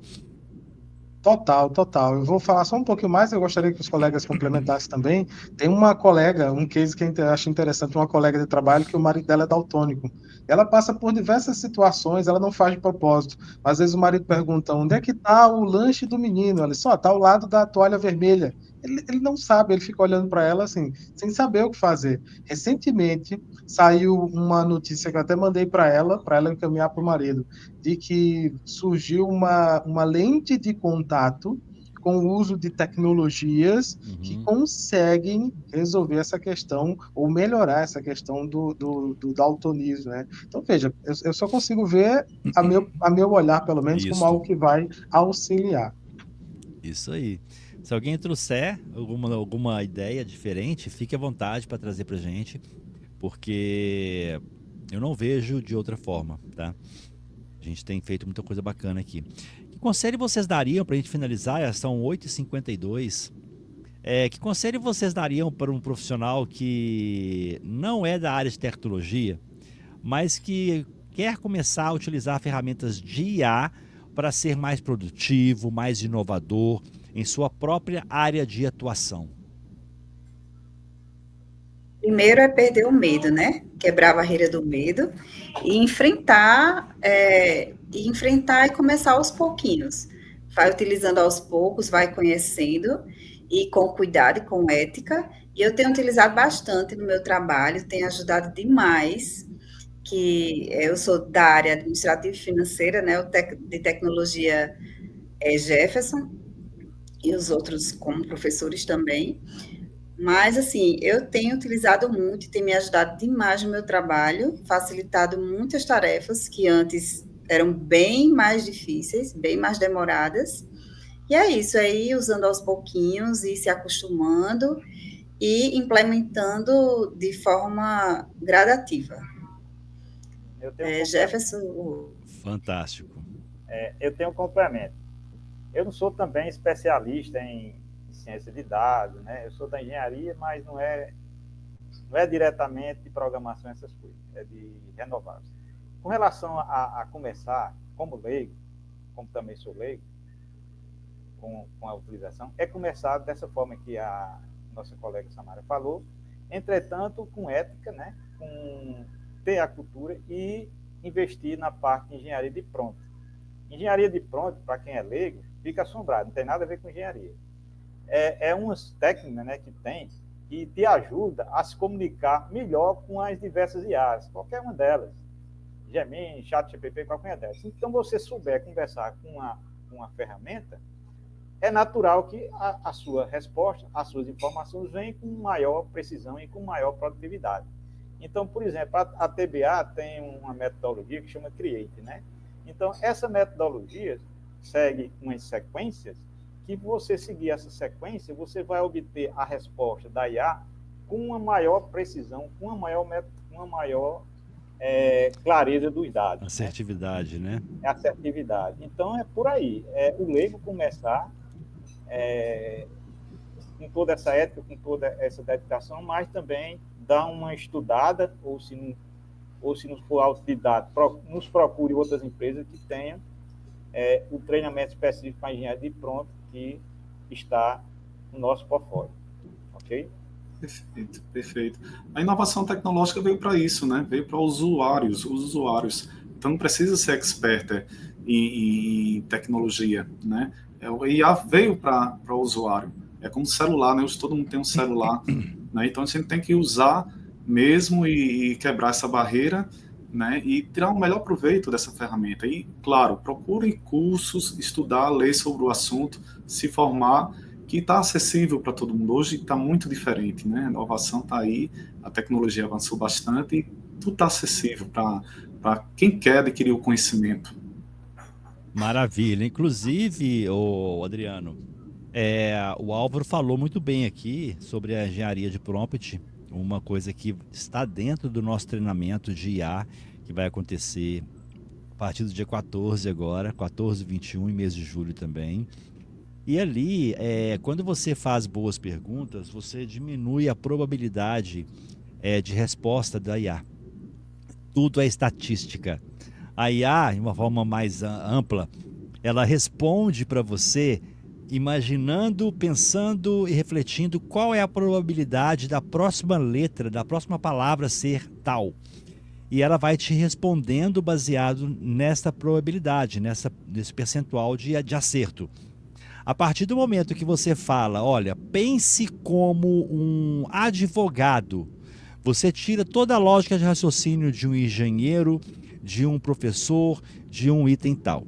Speaker 5: Total. Eu vou falar só um pouquinho mais, eu gostaria que os colegas complementassem também. Tem uma colega, um case que eu acho interessante, uma colega de trabalho que o marido dela é daltônico. Ela passa por diversas situações, ela não faz de propósito. Às vezes o marido pergunta: onde é que está o lanche do menino? Ela só está ao lado da toalha vermelha. Ele não sabe, ele fica olhando para ela assim, sem saber o que fazer. Recentemente saiu uma notícia que eu até mandei para ela encaminhar para o marido, de que surgiu uma lente de contato com o uso de tecnologias que conseguem resolver essa questão ou melhorar essa questão do daltonismo, né? Então, veja, eu só consigo ver a meu olhar, pelo menos, como algo que vai auxiliar.
Speaker 1: Isso aí. Se alguém trouxer alguma ideia diferente, fique à vontade para trazer para a gente, porque eu não vejo de outra forma, tá? A gente tem feito muita coisa bacana aqui. Que conselho vocês dariam, para a gente finalizar? São 8h52. Que conselho vocês dariam para um profissional que não é da área de tecnologia, mas que quer começar a utilizar ferramentas de IA para ser mais produtivo, mais inovador em sua própria área de atuação?
Speaker 2: Primeiro é perder o medo, né? Quebrar a barreira do medo e enfrentar e começar aos pouquinhos. Vai utilizando aos poucos, vai conhecendo e com cuidado e com ética. E eu tenho utilizado bastante no meu trabalho, tem ajudado demais, que eu sou da área administrativa e financeira, né? De tecnologia Jefferson e os outros como professores também. Mas, assim, eu tenho utilizado muito, tem me ajudado demais no meu trabalho, facilitado muitas tarefas que antes eram bem mais difíceis, bem mais demoradas. E é isso, aí usando aos pouquinhos e se acostumando e implementando de forma gradativa. Jefferson.
Speaker 1: Fantástico.
Speaker 4: Eu tenho um complemento. Eu não sou também especialista em ciência de dados, né? Eu sou da engenharia, mas não é diretamente de programação, essas coisas, é de renováveis. Com relação a começar como leigo, como também sou leigo, com a utilização, é começar dessa forma que a nossa colega Samara falou, entretanto, com ética, né? Com ter a cultura e investir na parte de engenharia de pronto. Engenharia de prompt, para quem é leigo, fica assombrado, não tem nada a ver com engenharia. É umas técnicas, né, que te ajuda a se comunicar melhor com as diversas IAs, qualquer uma delas. Gemini, ChatGPT, qualquer uma delas. Então, você souber conversar com uma ferramenta, é natural que a sua resposta, as suas informações venham com maior precisão e com maior produtividade. Então, por exemplo, a TBA tem uma metodologia que chama Create, né? Então, essa metodologia segue umas sequências que você seguir essa sequência, você vai obter a resposta da IA com uma maior precisão, com uma maior clareza dos dados.
Speaker 1: Assertividade, né?
Speaker 4: Assertividade. Então, é por aí. O leigo começar com toda essa ética, com toda essa dedicação, mas também dar uma estudada, ou se não for autodidata, nos procure outras empresas que tenham o treinamento específico para engenharia de prompt que está no nosso portfólio. Ok?
Speaker 3: Perfeito, perfeito. A inovação tecnológica veio para isso, né? Veio para os usuários. Então não precisa ser expert em tecnologia, né? O IA veio para o usuário. É como celular, né? Todo mundo tem um celular, né? Então a gente tem que usar mesmo e quebrar essa barreira, né? E tirar o melhor proveito dessa ferramenta. E, claro, procure cursos, estudar, ler sobre o assunto, se formar, que está acessível para todo mundo. Hoje está muito diferente, né? A inovação está aí, a tecnologia avançou bastante e tudo está acessível para quem quer adquirir o conhecimento.
Speaker 1: Maravilha. Inclusive, Adriano, o Álvaro falou muito bem aqui sobre a engenharia de prompt, uma coisa que está dentro do nosso treinamento de IA, que vai acontecer a partir do dia 14 agora, 14 e 21, em mês de julho também. E ali, quando você faz boas perguntas, você diminui a probabilidade de resposta da IA. Tudo é estatística. A IA, de uma forma mais ampla, ela responde para você imaginando, pensando e refletindo qual é a probabilidade da próxima letra, da próxima palavra ser tal. E ela vai te respondendo baseado nessa probabilidade, nesse percentual de acerto. A partir do momento que você fala, olha, pense como um advogado, você tira toda a lógica de raciocínio de um engenheiro, de um professor, de um item tal.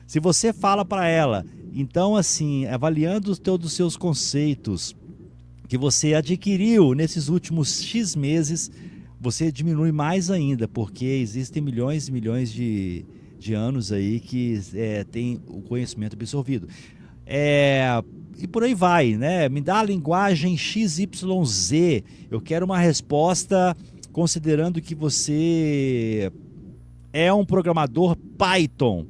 Speaker 1: Se você fala para ela, então assim, avaliando todos os seus conceitos que você adquiriu nesses últimos X meses, você diminui mais ainda, porque existem milhões e milhões de anos aí que tem o conhecimento absorvido. E por aí vai, né? Me dá a linguagem XYZ. Eu quero uma resposta considerando que você é um programador Python.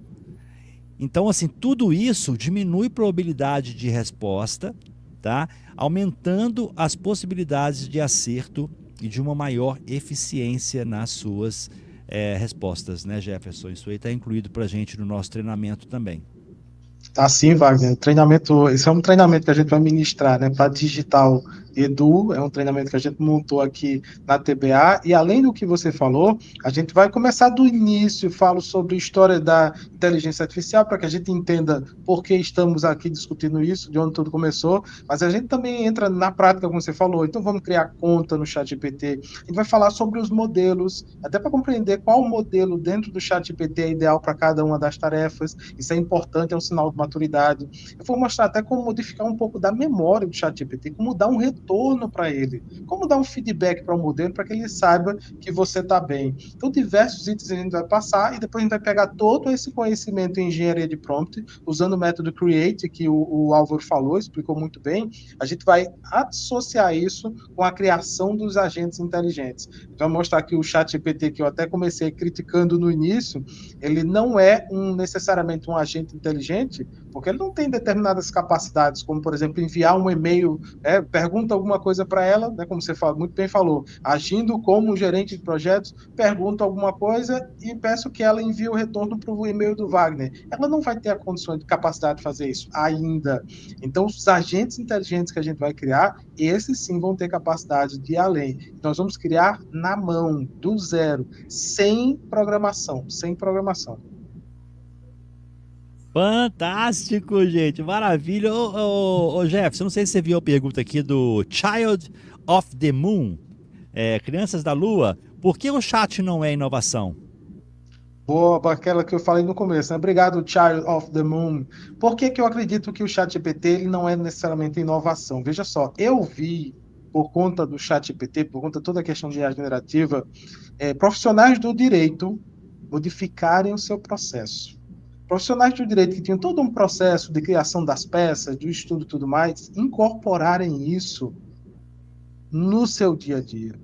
Speaker 1: Então, assim, tudo isso diminui a probabilidade de resposta, tá? Aumentando as possibilidades de acerto e de uma maior eficiência nas suas respostas, né, Jefferson? Isso aí está incluído para a gente no nosso treinamento também.
Speaker 5: Tá sim, Wagner. Esse é um treinamento que a gente vai ministrar, né, para Digital Edu, é um treinamento que a gente montou aqui na TBA, e além do que você falou, a gente vai começar do início, falo sobre a história da inteligência artificial, para que a gente entenda por que estamos aqui discutindo isso, de onde tudo começou, mas a gente também entra na prática, como você falou, então vamos criar conta no ChatGPT, a gente vai falar sobre os modelos, até para compreender qual modelo dentro do ChatGPT é ideal para cada uma das tarefas, isso é importante, é um sinal de maturidade. Eu vou mostrar até como modificar um pouco da memória do ChatGPT, como dar um retorno para ele, como dar um feedback para o modelo para que ele saiba que você está bem. Então, diversos itens a gente vai passar e depois a gente vai pegar todo esse conhecimento em engenharia de prompt, usando o método Create, que o Álvaro falou, explicou muito bem, a gente vai associar isso com a criação dos agentes inteligentes. Então, vou mostrar aqui o ChatGPT, que eu até comecei criticando no início, ele não é necessariamente um agente inteligente, porque ele não tem determinadas capacidades, como, por exemplo, enviar um e-mail, pergunta alguma coisa para ela, né, como você muito bem falou, agindo como um gerente de projetos, pergunto alguma coisa e peço que ela envie o retorno para o e-mail do Wagner. Ela não vai ter a condição de capacidade de fazer isso ainda. Então, os agentes inteligentes que a gente vai criar, esses sim vão ter capacidade de ir além. Nós vamos criar na mão, do zero, sem programação.
Speaker 1: Fantástico, gente. Maravilha. Ô, Jefferson, não sei se você viu a pergunta aqui do Child of the Moon. Crianças da Lua. Por que o chat não é inovação?
Speaker 5: Boa, aquela que eu falei no começo, né? Obrigado, Child of the Moon. Por que que eu acredito que o ChatGPT ele não é necessariamente inovação? Veja só, eu vi, por conta do ChatGPT, por conta de toda a questão de IA generativa, profissionais do direito modificarem o seu processo. Profissionais do direito que tinham todo um processo de criação das peças, do estudo e tudo mais, incorporarem isso no seu dia a dia.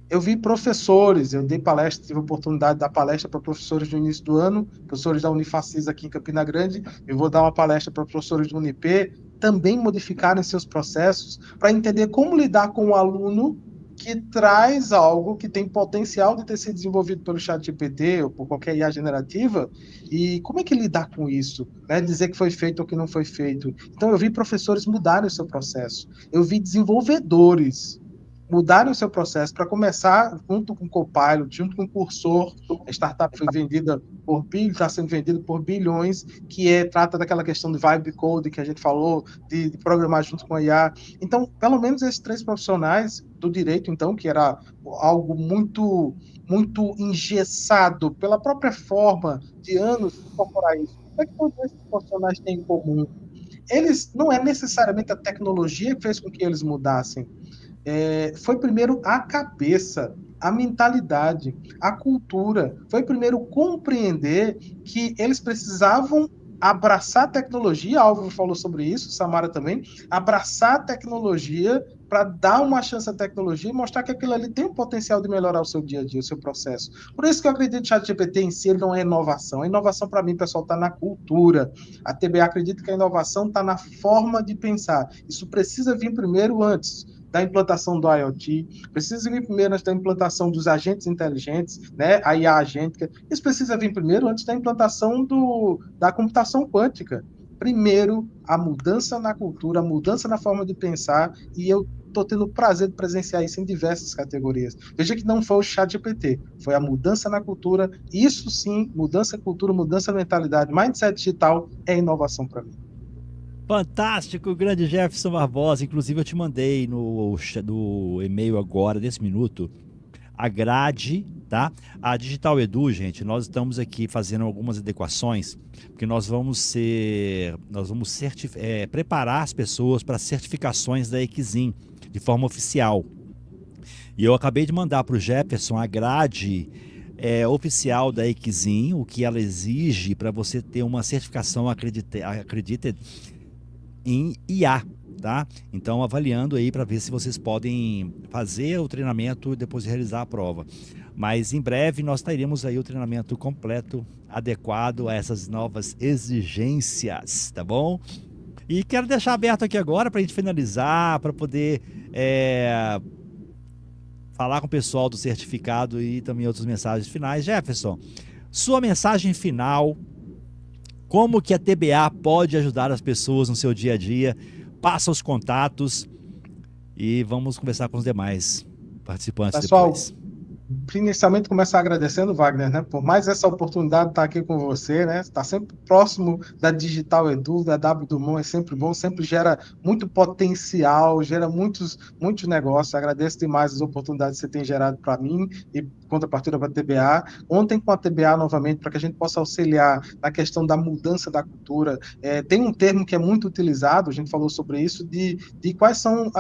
Speaker 5: Eu vi professores, eu dei palestra, tive a oportunidade de dar palestra para professores no início do ano, professores da Unifacis aqui em Campina Grande, eu vou dar uma palestra para professores do Unip, também modificarem seus processos para entender como lidar com um aluno que traz algo que tem potencial de ter sido desenvolvido pelo ChatGPT ou por qualquer IA generativa, e como é que lidar com isso? Né? Dizer que foi feito ou que não foi feito. Então eu vi professores mudarem o seu processo, eu vi desenvolvedores mudarem o seu processo para começar junto com o Copilot, junto com o Cursor, a startup foi vendida por bilhões, está sendo vendida por bilhões, que trata daquela questão de vibe code que a gente falou, de programar junto com a IA. Então, pelo menos esses 3 profissionais do direito, então, que era algo muito, muito engessado pela própria forma de anos de incorporar isso. O que é que todos esses profissionais têm em comum? Eles, não é necessariamente a tecnologia que fez com que eles mudassem, foi primeiro a cabeça, a mentalidade, a cultura. Foi primeiro compreender que eles precisavam abraçar a tecnologia, a Álvaro falou sobre isso, Samara também, abraçar a tecnologia para dar uma chance à tecnologia e mostrar que aquilo ali tem o potencial de melhorar o seu dia a dia, o seu processo. Por isso que eu acredito que o ChatGPT em si ele não é inovação. A inovação, para mim, pessoal, está na cultura. A TBA acredita que a inovação está na forma de pensar. Isso precisa vir primeiro antes da implantação do IoT, precisa vir primeiro antes da implantação dos agentes inteligentes, né, a IA agêntica, isso precisa vir primeiro antes da implantação da computação quântica. Primeiro, a mudança na cultura, a mudança na forma de pensar, e eu estou tendo o prazer de presenciar isso em diversas categorias. Veja que não foi o ChatGPT, foi a mudança na cultura, isso sim, mudança na cultura, mudança na mentalidade, mindset digital é inovação para mim.
Speaker 1: Fantástico, grande Jefferson Barbosa. Inclusive, eu te mandei no e-mail agora, nesse minuto, a grade, tá? A Digital Edu, gente, nós estamos aqui fazendo algumas adequações, porque nós vamos preparar as pessoas para certificações da Equizim, de forma oficial. E eu acabei de mandar para o Jefferson a grade oficial da Equizim, o que ela exige para você ter uma certificação acredited em IA, tá? Então, avaliando aí para ver se vocês podem fazer o treinamento e depois realizar a prova. Mas em breve nós teremos aí o treinamento completo, adequado a essas novas exigências, tá bom? E quero deixar aberto aqui agora para a gente finalizar, para poder falar com o pessoal do certificado e também outras mensagens finais. Jefferson, sua mensagem final. Como que a TBA pode ajudar as pessoas no seu dia a dia? Passa os contatos e vamos conversar com os demais participantes depois.
Speaker 5: Inicialmente começar agradecendo, Wagner, né, por mais essa oportunidade de estar aqui com você, né, estar sempre próximo da Digital Edu, da W Dumont, é sempre bom, sempre gera muito potencial, gera muitos negócios. Agradeço demais as oportunidades que você tem gerado para mim e contrapartida para a TBA. Ontem com a TBA novamente, para que a gente possa auxiliar na questão da mudança da cultura. Tem um termo que é muito utilizado, a gente falou sobre isso, de quais são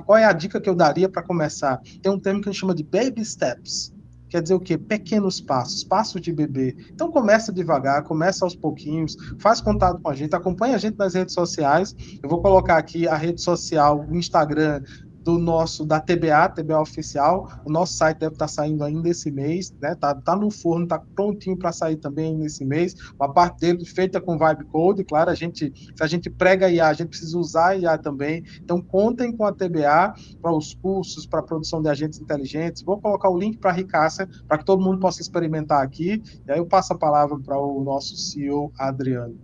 Speaker 5: qual é a dica que eu daria para começar. Tem um termo que a gente chama de baby steps. Quer dizer o quê? Pequenos passos, passos de bebê. Então começa devagar, começa aos pouquinhos, faz contato com a gente, acompanha a gente nas redes sociais. Eu vou colocar aqui a rede social, o Instagram da TBA Oficial. O nosso site deve estar saindo ainda esse mês, né? Tá no forno, tá prontinho para sair também nesse mês. Uma parte dele feita com Vibe Code, claro, se a gente prega IA, a gente precisa usar IA também. Então contem com a TBA para os cursos, para a produção de agentes inteligentes. Vou colocar o link para a Ricaça, para que todo mundo possa experimentar aqui. E aí eu passo a palavra para o nosso CEO, Adriano.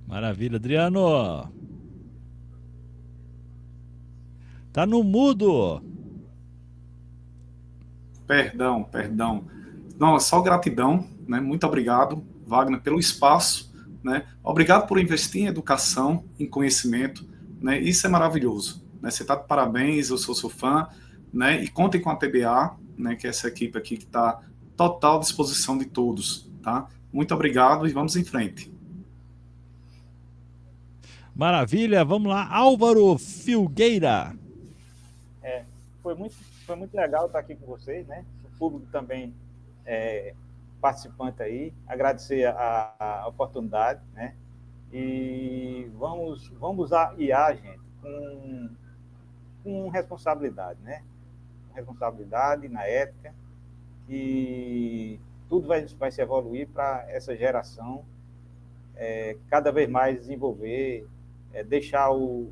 Speaker 1: Maravilha, Adriano. Tá no mudo.
Speaker 3: Perdão. Não, só gratidão, né? Muito obrigado, Wagner, pelo espaço, né? Obrigado por investir em educação, em conhecimento, né? Isso é maravilhoso, né? Você está de parabéns, eu sou seu fã, né? E contem com a TBA, né? Que é essa equipe aqui que está total disposição de todos, tá? Muito obrigado e vamos em frente.
Speaker 1: Maravilha, vamos lá, Álvaro Filgueira.
Speaker 4: Foi muito legal estar aqui com vocês, né? O público também participante aí, agradecer a oportunidade, né? E vamos usar IA, gente, com responsabilidade, né? Responsabilidade, na ética, e tudo vai se evoluir para essa geração cada vez mais desenvolver, deixar o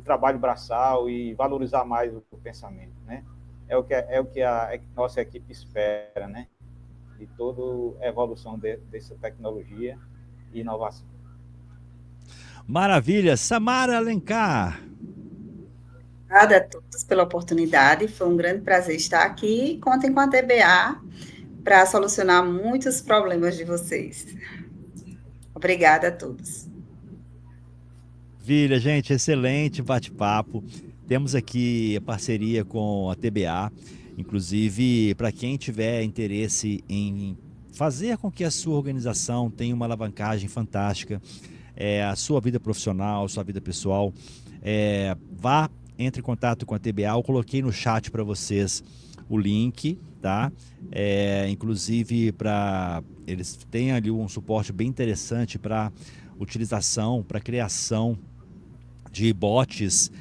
Speaker 4: trabalho braçal e valorizar mais o pensamento, né? É o que a nossa equipe espera, né? De toda a evolução dessa tecnologia e inovação.
Speaker 1: Maravilha, Samara Alencar.
Speaker 2: Obrigada a todos pela oportunidade, foi um grande prazer estar aqui. Contem com a TBA para solucionar muitos problemas de vocês. Obrigada a todos.
Speaker 1: Maravilha, gente, excelente bate-papo. Temos aqui a parceria com a TBA, inclusive para quem tiver interesse em fazer com que a sua organização tenha uma alavancagem fantástica, a sua vida profissional, a sua vida pessoal, entre em contato com a TBA. Eu coloquei no chat para vocês o link, tá? Inclusive eles têm ali um suporte bem interessante para utilização, para criação de bots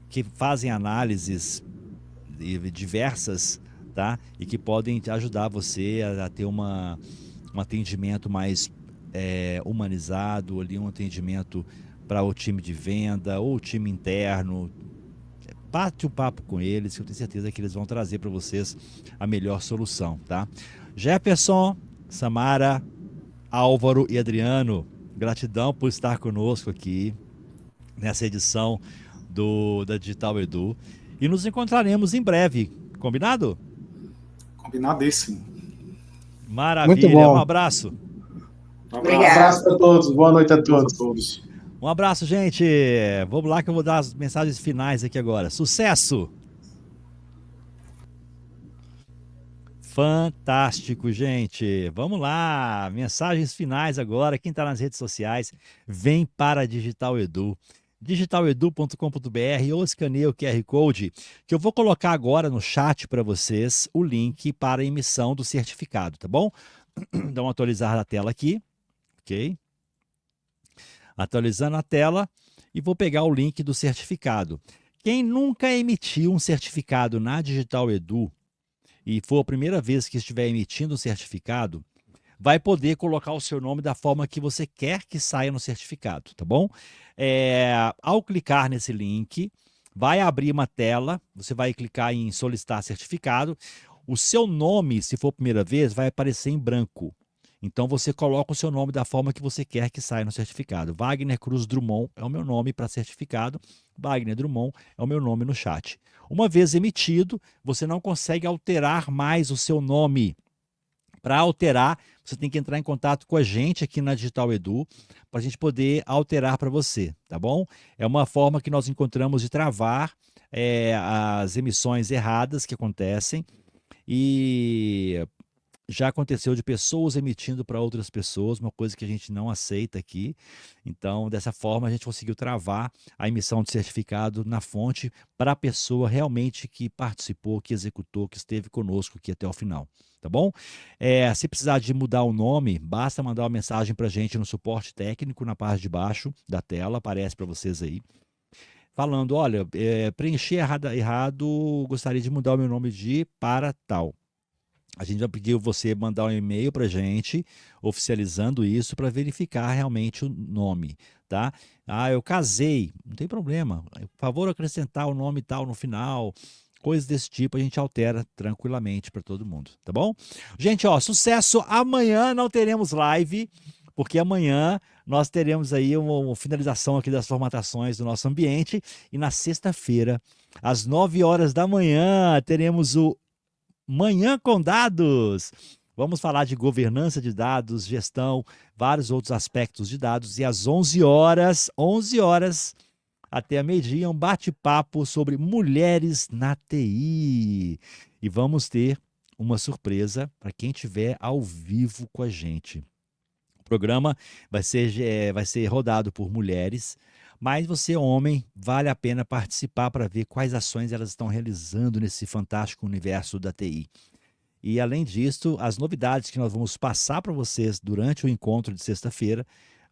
Speaker 1: que fazem análises diversas, tá? E que podem ajudar você a ter um atendimento mais humanizado, ali um atendimento para o time de venda ou o time interno. Bate o papo com eles, que eu tenho certeza que eles vão trazer para vocês a melhor solução, tá? Jefferson, Samara, Álvaro e Adriano, gratidão por estar conosco aqui nessa edição da Digital Edu, e nos encontraremos em breve, combinado?
Speaker 3: Combinadíssimo.
Speaker 1: Maravilha,
Speaker 5: Muito bom.
Speaker 1: Um abraço.
Speaker 3: Um
Speaker 2: Obrigada.
Speaker 5: Um abraço a todos, boa noite a todos.
Speaker 3: todos.
Speaker 1: Um abraço, gente. Vamos lá que eu vou dar as mensagens finais aqui agora. Sucesso! Fantástico, gente. Vamos lá. Mensagens finais agora. Quem está nas redes sociais, vem para a Digital Edu. digitaledu.com.br ou escaneia o QR Code, que eu vou colocar agora no chat para vocês o link para a emissão do certificado, tá bom? Dá uma atualizar na tela aqui, ok? Atualizando a tela e vou pegar o link do certificado. Quem nunca emitiu um certificado na Digital Edu e for a primeira vez que estiver emitindo um certificado, vai poder colocar o seu nome da forma que você quer que saia no certificado, tá bom? Ao clicar nesse link, vai abrir uma tela, você vai clicar em solicitar certificado, o seu nome, se for a primeira vez, vai aparecer em branco. Então você coloca o seu nome da forma que você quer que saia no certificado. Wagner Cruz Drummond é o meu nome para certificado, Wagner Drummond é o meu nome no chat. Uma vez emitido, você não consegue alterar mais o seu nome. Para alterar, você tem que entrar em contato com a gente aqui na Digital Edu, para a gente poder alterar para você, tá bom? É uma forma que nós encontramos de travar as emissões erradas que acontecem, e já aconteceu de pessoas emitindo para outras pessoas, uma coisa que a gente não aceita aqui. Então, dessa forma, a gente conseguiu travar a emissão de certificado na fonte para a pessoa realmente que participou, que executou, que esteve conosco aqui até o final. Tá bom? Se precisar de mudar o nome, basta mandar uma mensagem para a gente no suporte técnico, na parte de baixo da tela, aparece para vocês aí, falando, olha, preenchi errado, gostaria de mudar o meu nome para tal. A gente vai pedir você mandar um e-mail para a gente, oficializando isso, para verificar realmente o nome, tá? Eu casei, não tem problema, por favor, acrescentar o nome tal no final, coisas desse tipo, a gente altera tranquilamente para todo mundo, tá bom? Gente, sucesso! Amanhã não teremos live, porque amanhã nós teremos aí uma finalização aqui das formatações do nosso ambiente, e na sexta-feira, às 9 horas da manhã, teremos o Manhã com Dados. Vamos falar de governança de dados, gestão, vários outros aspectos de dados. E às 11 horas até a meio-dia, um bate-papo sobre mulheres na TI. E vamos ter uma surpresa para quem estiver ao vivo com a gente. O programa vai ser rodado por mulheres, mas você, homem, vale a pena participar para ver quais ações elas estão realizando nesse fantástico universo da TI. E, além disso, as novidades que nós vamos passar para vocês durante o encontro de sexta-feira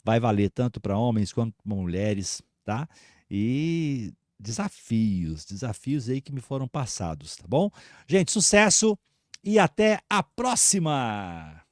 Speaker 1: vai valer tanto para homens quanto para mulheres, tá? E desafios aí que me foram passados, tá bom? Gente, sucesso e até a próxima!